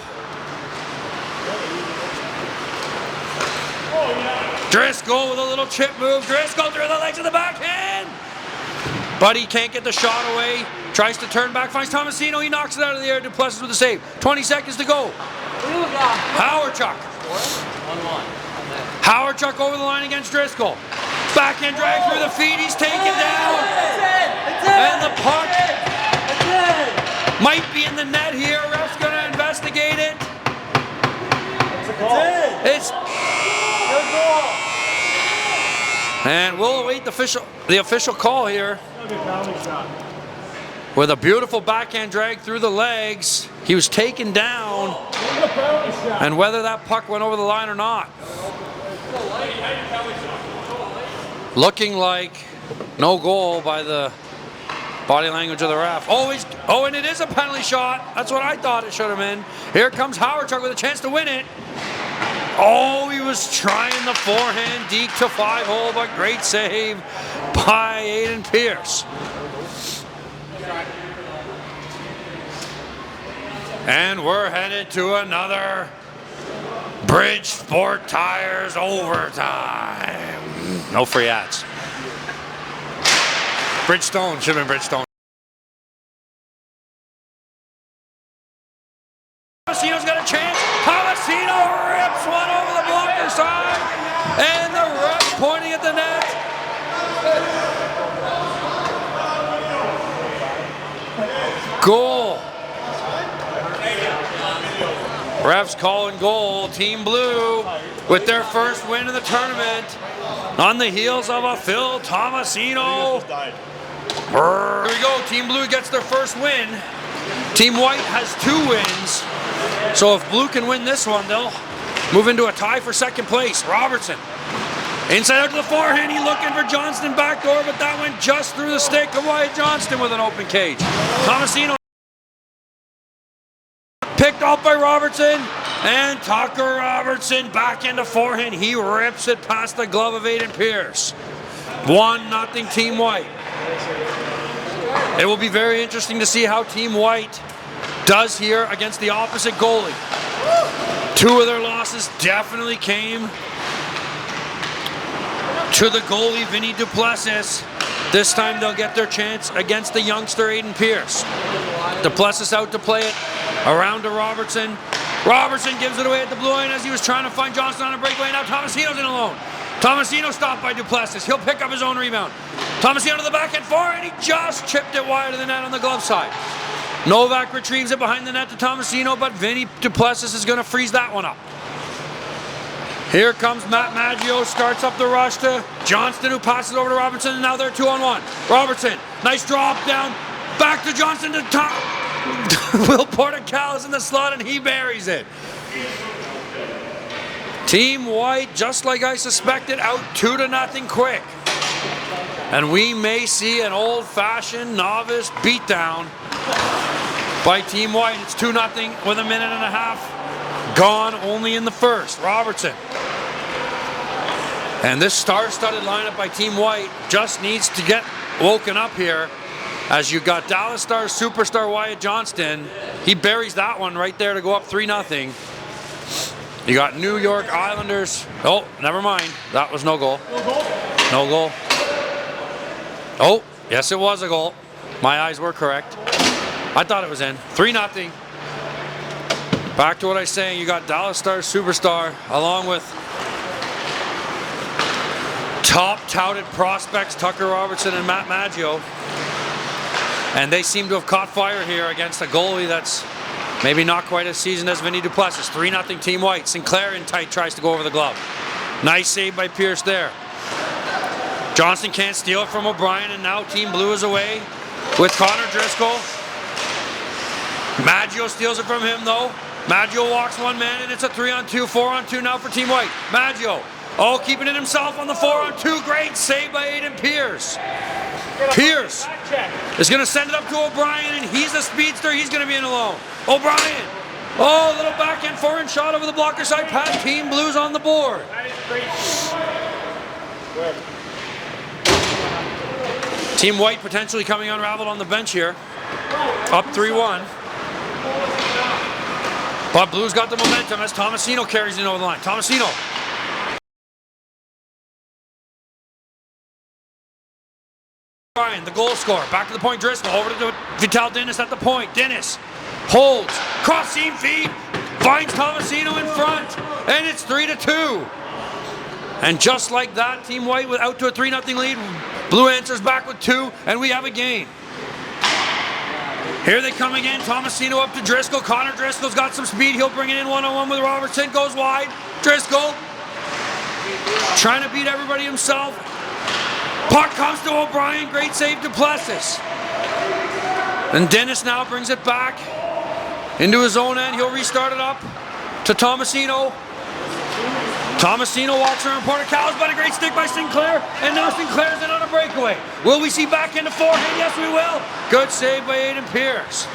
Driscoll with a little chip move. Driscoll through the legs of the backhand. But he can't get the shot away. Tries to turn back, finds Tomasino. He knocks it out of the air. Duplessis with the save. 20 seconds to go. Hawerchuk. 1-1. Hawerchuk over the line against Driscoll. Backhand drag through the feet. He's taken down. And the puck might be in the net here. Ref's going to investigate it. It's good goal. And we'll await the official call here. With a beautiful backhand drag through the legs. He was taken down. And whether that puck went over the line or not. Looking like no goal by the body language of the ref. Oh, and it is a penalty shot. That's what I thought it should have been. Here comes Hawerchuk with a chance to win it. Oh, he was trying the forehand deke to 5-hole, but great save by Aiden Pierce. And we're headed to another Bridgeport Tires overtime. No free ads. Bridgestone, should have been Bridgestone. Tomasino's got a chance. Tomasino rips one over the blocker side. And the ref pointing at the net. Goal. Refs calling goal. Team Blue with their first win in the tournament on the heels of a Phil Tomasino. Here we go. Team Blue gets their first win. Team White has 2 wins. So if Blue can win this one, they'll move into a tie for second place. Robertson. Inside out to the forehand. He looking for Johnston backdoor, but that went just through the stick of Wyatt Johnston with an open cage. Tomasino picked off by Robertson, and Tucker Robertson back into forehand. He rips it past the glove of Aiden Pierce. 1-0 Team White. It will be very interesting to see how Team White does here against the opposite goalie. 2 of their losses definitely came to the goalie, Vinny Duplessis. This time they'll get their chance against the youngster, Aiden Pierce. Duplessis out to play it around to Robertson. Robertson gives it away at the blue line as he was trying to find Johnston on a breakaway. Now Tomasino's in alone. Tomasino stopped by Duplessis. He'll pick up his own rebound. Tomasino to the backhand forehand. He just chipped it wide of the net on the glove side. Novak retrieves it behind the net to Tomasino, but Vinny Duplessis is going to freeze that one up. Here comes Matt Maggio, starts up the rush to Johnston, who passes over to Robertson, and now they're 2-on-1. Robertson, nice drop down, back to Johnston to top. Will Portacal is in the slot and he buries it. Team White, just like I suspected, out 2-0 quick. And we may see an old-fashioned novice beatdown by Team White. It's 2-0 with a minute and a half gone, only in the first. Robertson. And this star-studded lineup by Team White just needs to get woken up here, as you got Dallas Stars superstar Wyatt Johnston. He buries that one right there to go up 3-0. You got New York Islanders. Oh, never mind. That was no goal. No goal. Oh, yes, it was a goal. My eyes were correct. I thought it was in. 3-0. Back to what I was saying. You got Dallas Stars superstar along with top touted prospects Tucker Robertson and Matt Maggio. And they seem to have caught fire here against a goalie that's maybe not quite as seasoned as Vinny Duplessis. 3-0 Team White. Sinclair in tight tries to go over the glove. Nice save by Pierce there. Johnston can't steal it from O'Brien, and now Team Blue is away with Connor Driscoll. Maggio steals it from him though. Maggio walks one man, and it's a 3-on-2, 4-on-2 now for Team White. Maggio, keeping it himself on the 4-on-2. Great save by Aiden Pierce. Pierce is going to send it up to O'Brien, and he's a speedster. He's going to be in alone. O'Brien. Oh, a little backhand forehand shot over the blocker side pass. Team Blues on the board. Team White potentially coming unraveled on the bench here. Up 3-1. But Blues got the momentum as Tomasino carries it over the line. Tomasino. Ryan, the goal scorer, back to the point. Driscoll over to Vital Dennis at the point. Dennis holds, cross seam feed, finds Tomasino in front, and it's 3-2. And just like that, Team White out to a 3-0 lead. Blue answers back with 2, and we have a game. Here they come again. Tomasino up to Driscoll. Connor Driscoll's got some speed. He'll bring it in one-on-one with Robertson. Goes wide. Driscoll trying to beat everybody himself. Puck comes to O'Brien. Great save to Duplessis. And Dennis now brings it back into his own end. He'll restart it up to Tomasino. Tomasino walks around Portacal, but a great stick by Sinclair, and now Sinclair's in on a breakaway. Will we see back into forehand? Yes, we will. Good save by Aiden Pierce.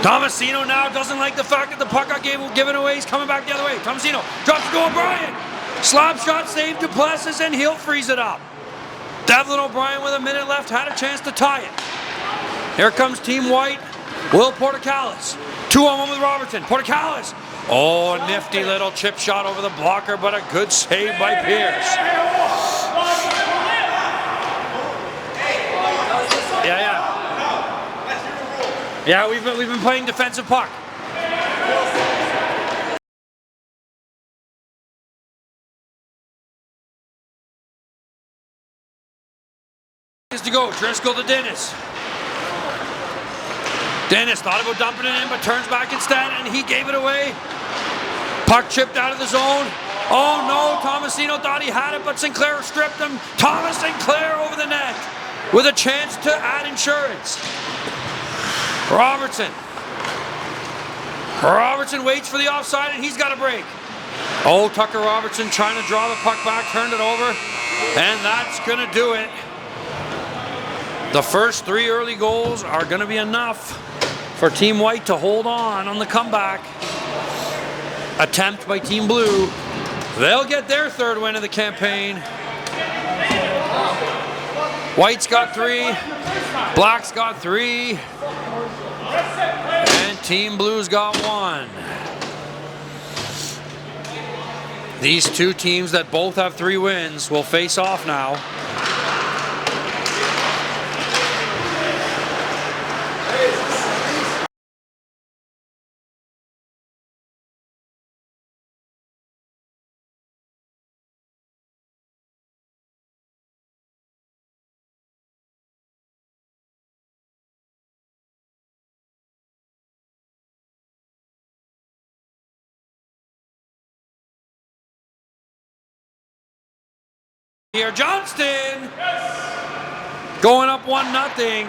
Tomasino now doesn't like the fact that the puck got given away. He's coming back the other way. Tomasino drops to O'Brien. Slap shot save to Duplessis, and he'll freeze it up. Devlin O'Brien with a minute left had a chance to tie it. Here comes Team White. Will Portacalis 2-on-1 with Robertson. Portacallis. Oh, a nifty little chip shot over the blocker, but a good save by Pierce. Yeah, we've been playing defensive puck. To go, Driscoll to Dennis. Dennis thought about dumping it in, but turns back instead, and he gave it away. Puck chipped out of the zone. Oh no, Tomasino thought he had it, but Sinclair stripped him. Thomas Sinclair over the net with a chance to add insurance. Robertson waits for the offside, and he's got a break. Oh, Tucker Robertson trying to draw the puck back, turned it over, and that's gonna do it. The first 3 early goals are going to be enough for Team White to hold on the comeback attempt by Team Blue. They'll get their 3rd win of the campaign. White's got 3, Black's got 3, and Team Blue's got 1. These 2 teams that both have 3 wins will face off now. Here, Johnston going up 1-0,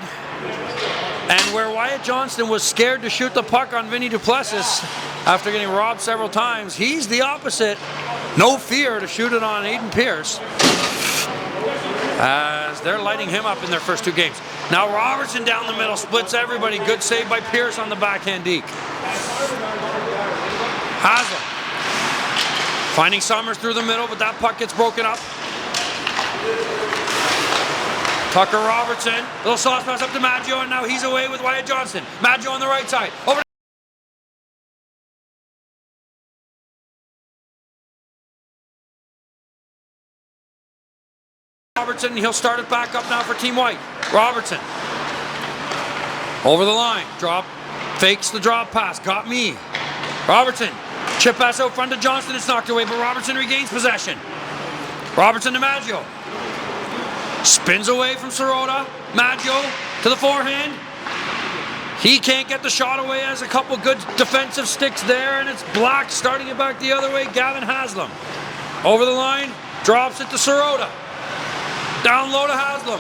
and where Wyatt Johnston was scared to shoot the puck on Vinny Duplessis after getting robbed several times, he's the opposite. No fear to shoot it on Aiden Pierce, as they're lighting him up in their first 2 games. Now Robertson down the middle, splits everybody. Good save by Pierce on the backhand deke. Haslam finding Summers through the middle, but that puck gets broken up. Tucker Robertson, little sauce pass up to Maggio, and now he's away with Wyatt Johnston. Maggio on the right side. Over to Robertson, he'll start it back up now for Team White. Robertson over the line, fakes the drop pass, got me. Robertson, chip pass out front to Johnston, it's knocked away, but Robertson regains possession. Robertson to Maggio. Spins away from Sirota. Maggio to the forehand. He can't get the shot away, has a couple good defensive sticks there, and it's Black starting it back the other way. Gavin Haslam over the line, drops it to Sirota. Down low to Haslam.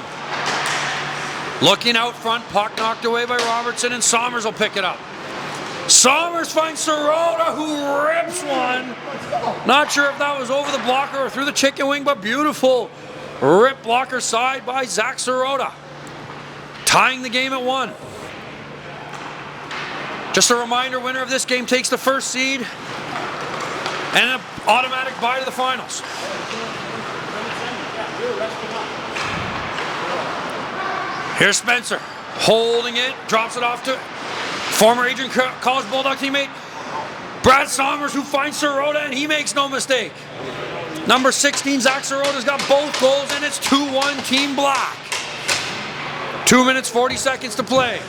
Looking out front, puck knocked away by Robertson, and Somers will pick it up. Somers finds Sirota, who rips one. Not sure if that was over the blocker or through the chicken wing, but beautiful rip blocker side by Zach Sirota. Tying the game at 1. Just a reminder, winner of this game takes the 1st seed and an automatic bye to the finals. Here's Spencer, holding it, drops it off to former Adrian College Bulldog teammate Brad Somers, who finds Sirota, and he makes no mistake. Number 16, Zach Sirota's got both goals, and it's 2-1 Team Black. 2 minutes, 40 seconds to play.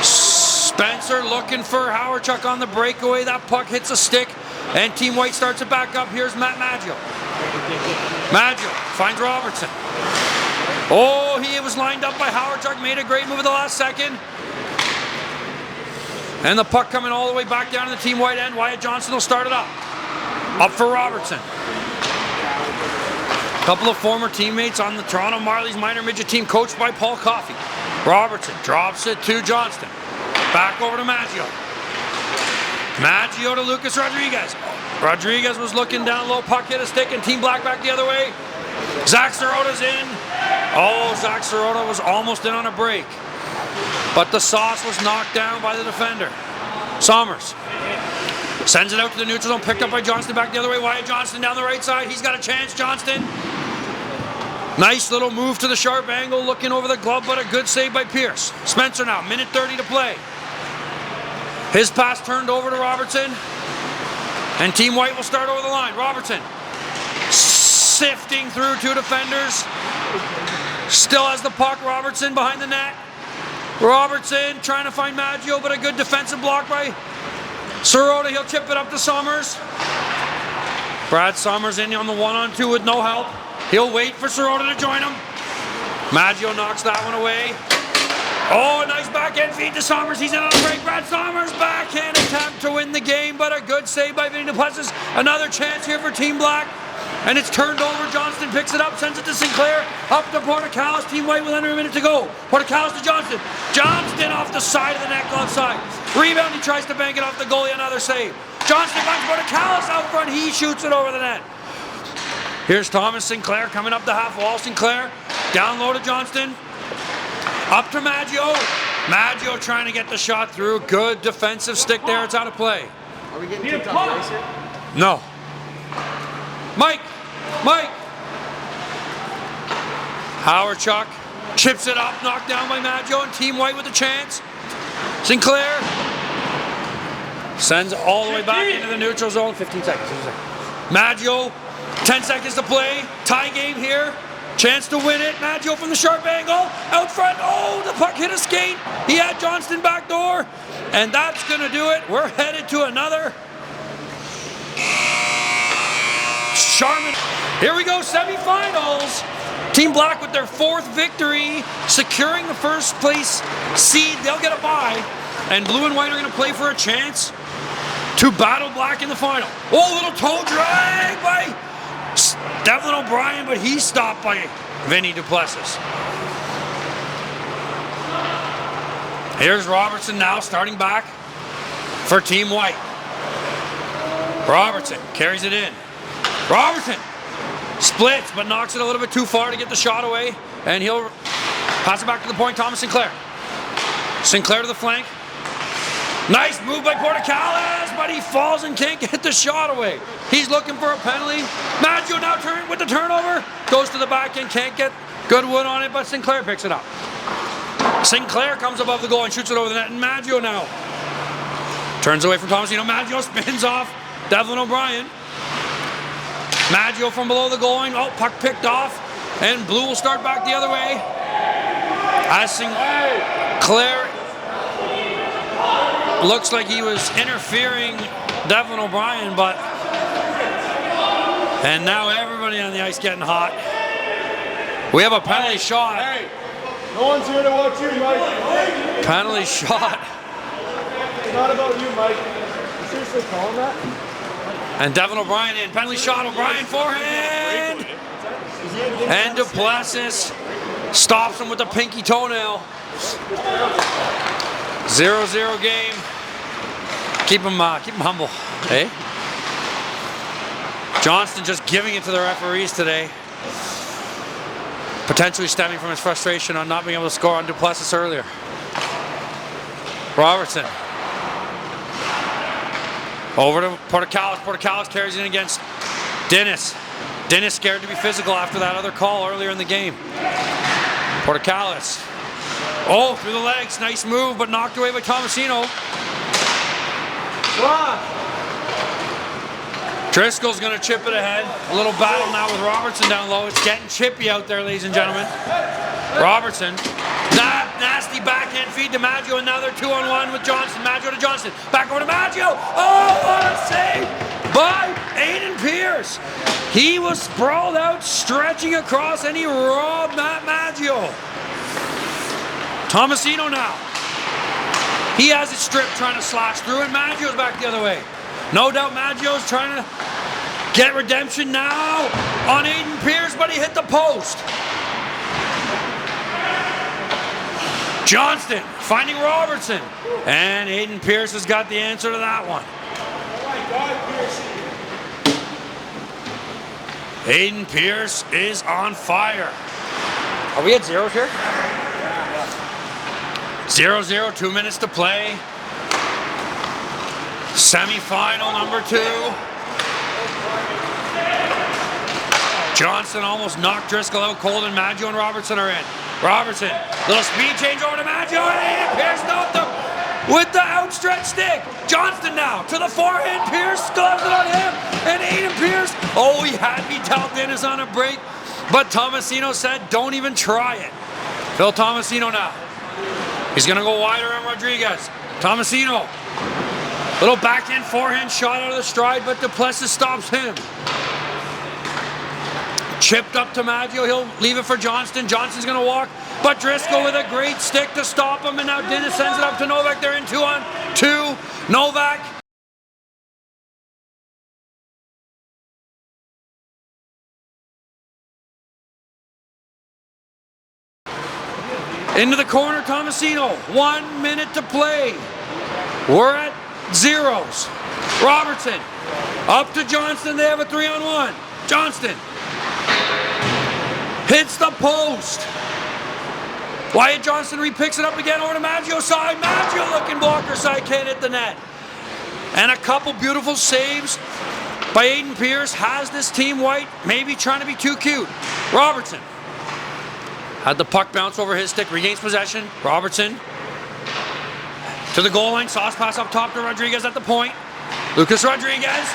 Spencer looking for Howardchuk on the breakaway. That puck hits a stick, and Team White starts it back up. Here's Matt Maggio. Maggio finds Robertson. Oh, he was lined up by Howardchuk, made a great move at the last second. And the puck coming all the way back down to the Team White end. Wyatt Johnston will start it up. Up for Robertson. A couple of former teammates on the Toronto Marlies minor midget team, coached by Paul Coffey. Robertson drops it to Johnston. Back over to Maggio. Maggio to Lucas Rodriguez. Rodriguez was looking down low, puck hit a stick, and Team Black back the other way. Zach Sirota's in. Oh, Zach Sirota was almost in on a break, but the sauce was knocked down by the defender. Somers sends it out to the neutral zone, picked up by Johnston back the other way. Wyatt Johnston down the right side. He's got a chance. Johnston Nice little move to the sharp angle, looking over the glove, but a good save by Pierce. Spencer now, minute 30 to play. His pass turned over to Robertson. And Team White will start over the line. Robertson sifting through 2 defenders. Still has the puck. Robertson behind the net. Robertson trying to find Maggio, but a good defensive block by Sirota. He'll chip it up to Summers. Brad Summers in on the 1-on-2 with no help. He'll wait for Sirota to join him. Maggio knocks that one away. Oh, a nice backhand feed to Summers. He's in on a break. Brad Summers backhand attempt to win the game, but a good save by Vinny Duplessis. Another chance here for Team Black. And it's turned over. Johnston picks it up, sends it to Sinclair. Up to Portakalis. Team White with under a minute to go. Portakalis to Johnston. Johnston off the side of the net, glove side. Rebound, he tries to bank it off the goalie. Another save. Johnston finds Portakalis out front. He shoots it over the net. Here's Thomas Sinclair coming up the half wall. Sinclair down low to Johnston. Up to Maggio. Maggio trying to get the shot through. Good defensive stick there. It's out of play. Are we getting kicked off the ice here? No. Mike. Howard Chuck chips it up. Knocked down by Maggio. And Team White with a chance. Sinclair sends all the way back into the neutral zone. 15 seconds. Maggio, 10 seconds to play. Tie game here. Chance to win it. Maggio from the sharp angle. Out front. Oh, the puck hit a skate. He had Johnston back door. And that's going to do it. We're headed to another Charmin. Here we go, semifinals. Team Black with their 4th victory, securing the first place seed. They'll get a bye. And Blue and White are going to play for a chance to battle Black in the final. Oh, little toe drag by Devlin O'Brien, but he's stopped by Vinny Duplessis. Here's Robertson now starting back for Team White. Robertson carries it in. Robertson splits, but knocks it a little bit too far to get the shot away. And he'll pass it back to the point. Thomas Sinclair. Sinclair to the flank. Nice move by Portakalis, but he falls and can't get the shot away. He's looking for a penalty. Maggio now with the turnover. Goes to the back end, can't get good wood on it, but Sinclair picks it up. Sinclair comes above the goal and shoots it over the net. And Maggio now turns away from Tomasino. Maggio spins off Devlin O'Brien. Maggio from below the goal line. Oh, puck picked off. And Blue will start back the other way. As Sinclair looks like he was interfering Devlin O'Brien, but and now everybody on the ice getting hot. We have a penalty shot. Hey, no one's here to watch you, Mike. Penalty shot. It's not about you, Mike. You seriously calling that? And Devlin O'Brien in. Penalty shot. O'Brien forehand. And Duplessis stops him with the pinky toenail. 0-0 game. Keep him humble. Hey? Johnston just giving it to the referees today. Potentially stemming from his frustration on not being able to score on Duplessis earlier. Robertson. Over to Portakalis. Portakalis carries it in against Dennis. Dennis scared to be physical after that other call earlier in the game. Portakalis. Oh, through the legs. Nice move, but knocked away by Tomasino. Driscoll's going to chip it ahead. A little battle now with Robertson down low. It's getting chippy out there, ladies and gentlemen. Robertson. That nasty backhand feed to Maggio, and now they're 2-on-1 with Johnston. Maggio to Johnston. Back over to Maggio. Oh, what a save by Aiden Pierce. He was sprawled out, stretching across, and he robbed Matt Maggio. Tomasino now. He has it stripped, trying to slash through, and Maggio's back the other way. No doubt Maggio's trying to get redemption now on Aiden Pierce, but he hit the post. Johnston finding Robertson, and Aiden Pierce has got the answer to that one. Aiden Pierce is on fire. Are we at zeros here? 0-0, 2 minutes to play. Semi-final number 2. Johnston almost knocked Driscoll out cold, and Maggio and Robertson are in. Robertson, little speed change over to Maggio, and Aiden Pierce stopped him with the outstretched stick. Johnston now to the forehand. Pierce gloves it on him, and Aiden Pierce, oh, he had me dealt Dennis on a break, but Tomasino said, don't even try it. Phil Tomasino now. He's going to go wider on Rodriguez. Tomasino, little backhand, forehand shot out of the stride, but Duplessis stops him. Chipped up to Maggio, he'll leave it for Johnston. Johnston's gonna walk, but Driscoll with a great stick to stop him, and now Dennis sends it up to Novak. They're in 2-on-2. Novak. Into the corner, Tomasino. 1 minute to play. We're at zeros. Robertson, up to Johnston. They have a 3-on-1. Johnston hits the post. Wyatt Johnston repicks it up again over to Maggio's side. Maggio looking blocker side, can't hit the net. And a couple beautiful saves by Aiden Pierce has this team white maybe trying to be too cute. Robertson had the puck bounce over his stick, regains possession. Robertson to the goal line, sauce pass up top to Rodriguez at the point. Lucas Rodriguez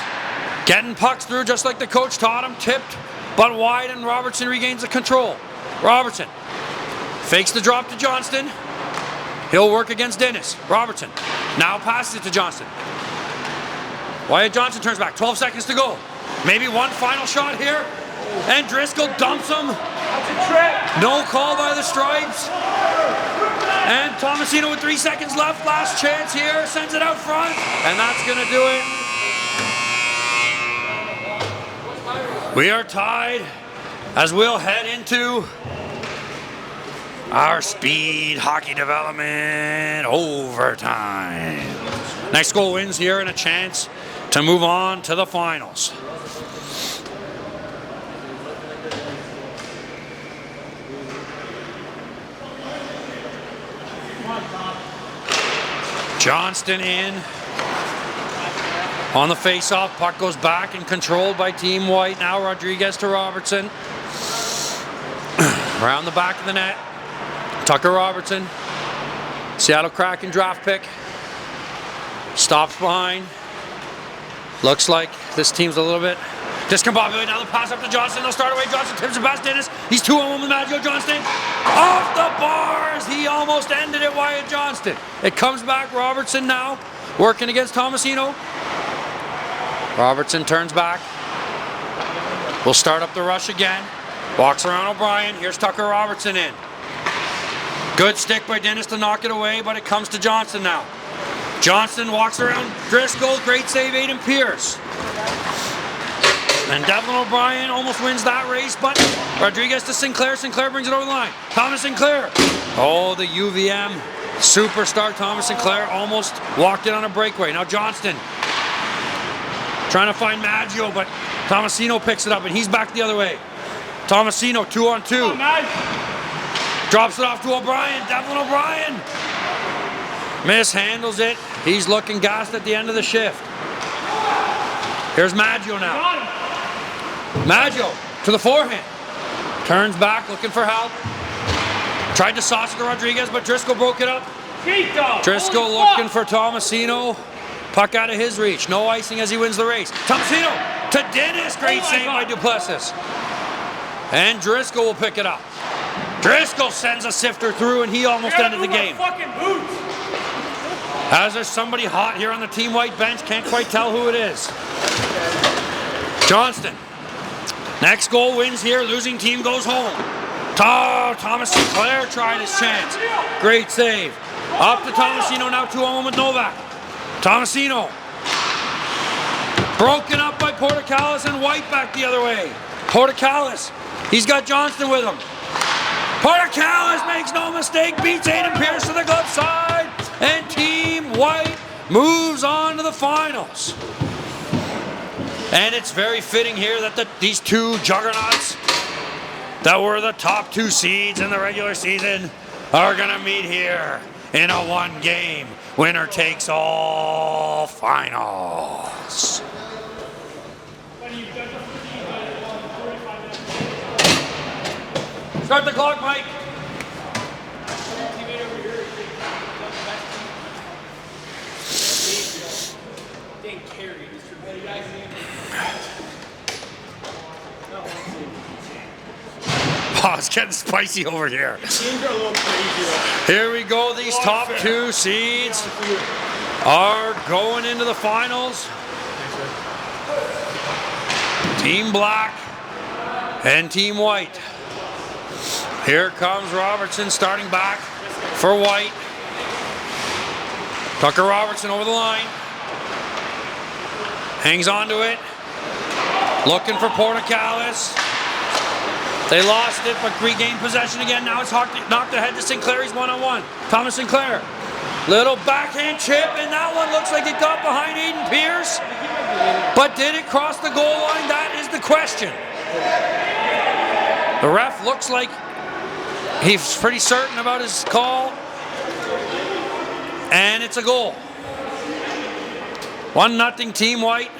getting pucks through just like the coach taught him, tipped but wide, and Robertson regains the control. Robertson fakes the drop to Johnston. He'll work against Dennis. Robertson now passes it to Johnston. Wyatt Johnston turns back. 12 seconds to go. Maybe one final shot here. And Driscoll dumps him. No call by the Stripes. And Tomasino with 3 seconds left. Last chance here. Sends it out front. And that's going to do it. We are tied as we'll head into our speed hockey development overtime. Next goal wins here and a chance to move on to the finals. Johnston in on the face-off. Puck goes back and controlled by Team White. Now Rodriguez to Robertson. Around the back of the net. Tucker Robertson. Seattle Kraken draft pick. Stops behind. Looks like this team's a little bit discombobulated. Now the pass up to Johnston. They'll start away. Johnston tips it past Dennis. He's 2-on-1 with Maggio. Johnston off the bars. He almost ended it. Wyatt Johnston. It comes back. Robertson now working against Tomasino. Robertson turns back. We'll start up the rush again. Walks around O'Brien. Here's Tucker Robertson in. Good stick by Dennis to knock it away, but it comes to Johnston now. Johnston walks around Driscoll. Great save, Aiden Pierce. And Devlin O'Brien almost wins that race, but Rodriguez to Sinclair. Sinclair brings it over the line. Thomas Sinclair. Oh, the UVM superstar Thomas Sinclair almost walked it on a breakaway. Now Johnston trying to find Maggio, but Tomasino picks it up, and he's back the other way. Tomasino, 2-on-2. Drops it off to O'Brien. Devlin O'Brien mishandles it. He's looking gassed at the end of the shift. Here's Maggio now. Maggio to the forehand. Turns back, looking for help. Tried to sauce it to Rodriguez, but Driscoll broke it up. Driscoll looking for Tomasino. Puck out of his reach. No icing as he wins the race. Tomasino to Dennis. Great save by Duplessis. And Driscoll will pick it up. Driscoll sends a sifter through, and he almost ended the game. As there's somebody hot here on the Team White bench, can't quite tell who it is. Johnston. Next goal wins here. Losing team goes home. Thomas Sinclair tried his chance. Great save. Up to Tomasino, now 2-on-1 with Novak. Tomasino. Broken up by Portocalis, and White back the other way. Portocalis. He's got Johnston with him. Portocalis makes no mistake, beats Aiden Pierce to the glove side, and Team White moves on to the finals. And it's very fitting here that these two juggernauts that were the top 2 seeds in the regular season are going to meet here in a 1-game winner-takes-all finals. Start the clock, Mike. Oh, it's getting spicy over here. Here we go. These top two seeds are going into the finals. Team Black and Team White. Here comes Robertson starting back for White. Tucker Robertson over the line. Hangs on to it. Looking for Portacallis. They lost it, but regained possession again. Now it's knocked ahead to Sinclair. He's one-on-one. Thomas Sinclair. Little backhand chip, and that one looks like it got behind Aiden Pierce. But did it cross the goal line? That is the question. The ref looks like he's pretty certain about his call. And it's a goal. 1-0 Team White.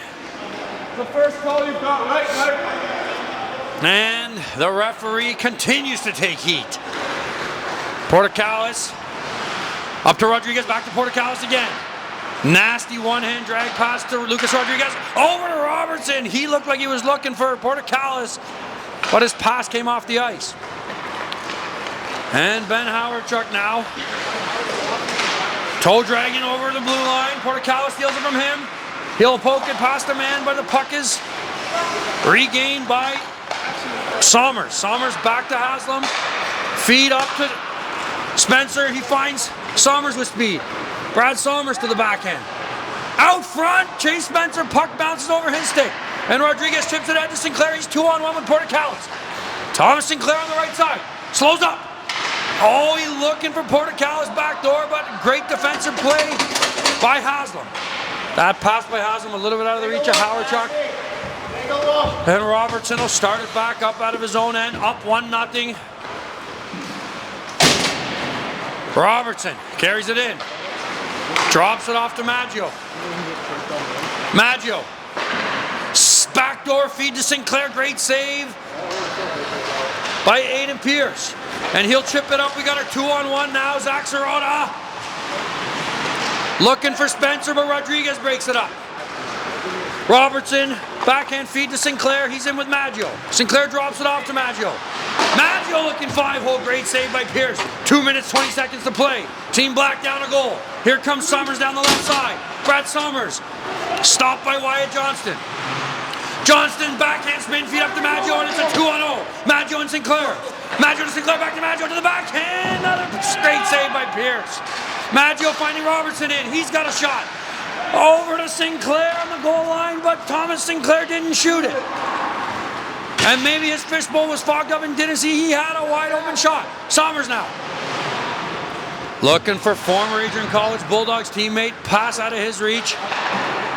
The first call you've got right, Mike. And the referee continues to take heat. Portacallis up to Rodriguez, back to Portacallis again. Nasty one-hand drag pass to Lucas Rodriguez. Over to Robertson. He looked like he was looking for Portacallis, but his pass came off the ice. And Ben Howardchuk now. Toe dragging over the blue line. Portacallis steals it from him. He'll poke it past the man, but the puck is regained by Sommers. Sommers back to Haslam. Feed up to Spencer. He finds Sommers with speed. Brad Sommers to the backhand. Out front, Chase Spencer. Puck bounces over his stick. And Rodriguez chips it out to Sinclair. He's 2-on-1 with Portacallis. Thomas Sinclair on the right side. Slows up. Oh, he's looking for Portacallis back door, but great defensive play by Haslam. That pass by Haslam a little bit out of the reach of Howardchuk. And Robertson will start it back up out of his own end, up 1-0. Robertson carries it in. Drops it off to Maggio. Maggio. Backdoor feed to Sinclair. Great save by Aiden Pierce. And he'll chip it up. We got our 2-on-1 now. Zach Sirota. Looking for Spencer, but Rodriguez breaks it up. Robertson, backhand feed to Sinclair. He's in with Maggio. Sinclair drops it off to Maggio. Maggio looking 5-hole. Great save by Pierce. 2 minutes, 20 seconds to play. Team Black down a goal. Here comes Sommers down the left side. Brad Sommers. Stopped by Wyatt Johnston. Johnston backhand spin feed up to Maggio, and it's a 2-on-0. Maggio and Sinclair. Maggio to Sinclair, back to Maggio to the backhand. Another straight save by Pierce. Maggio finding Robertson in. He's got a shot. Over to Sinclair on the goal line, but Thomas Sinclair didn't shoot it. And maybe his fishbowl was fogged up and didn't see he had a wide open shot. Sommers now. Looking for former Adrian College Bulldogs teammate. Pass out of his reach.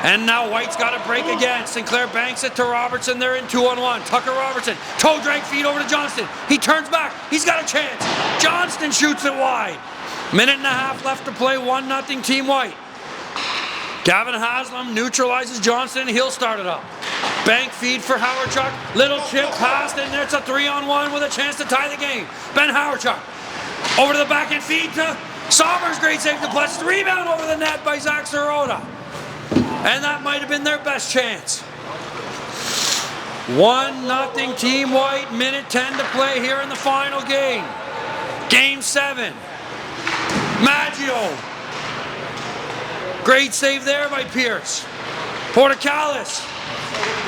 And now White's got a break again. Sinclair banks it to Robertson. They're in 2-on-1. Tucker Robertson. Toe drag feed over to Johnston. He turns back. He's got a chance. Johnston shoots it wide. Minute and a half left to play. 1-0 Team White. Gavin Haslam neutralizes Johnston. He'll start it up. Bank feed for Howardchuk. Little chip passed, and there's a 3-on-1 with a chance to tie the game. Ben Howardchuk. Over to the backhand feed to Sommers. Great save to Plessis. Rebound over the net by Zach Sirota. And that might have been their best chance. 1-0 Team White. Minute 10 to play here in the final game. Game 7. Maggio. Great save there by Pierce. Portacallis.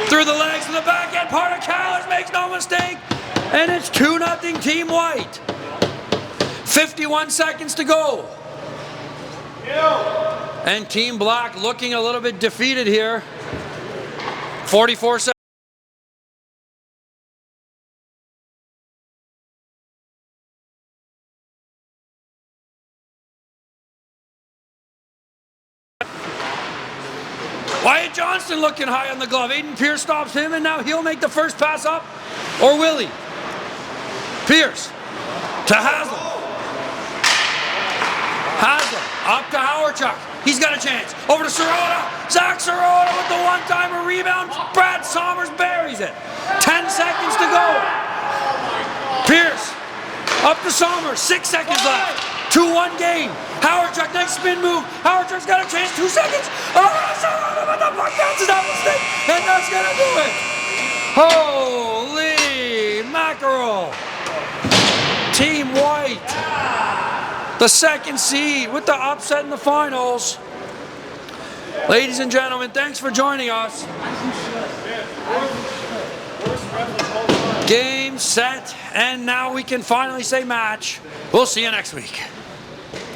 Through the legs to the backhand. Portacallis makes no mistake. And it's 2-0 Team White. 51 seconds to go. And Team Black looking a little bit defeated here. 44 seconds. Wyatt Johnston looking high on the glove. Aiden Pierce stops him, and now he'll make the first pass up. Or will he? Pierce to Haslam. Haslam up to Howardchuk. He's got a chance. Over to Sirota. Zach Sirota with the one-timer rebound. Brad Sommers buries it. 10 seconds to go. Pierce Up to Summer. 6 seconds left. 2-1 game. Howard Chuck, nice spin move. Howard Chuck's got a chance. 2 seconds. Oh, but the puck bounces off the stick, and that's gonna do it. Holy mackerel! Team White, the second seed with the upset in the finals. Ladies and gentlemen, thanks for joining us. Game, set, and now we can finally say match. We'll see you next week.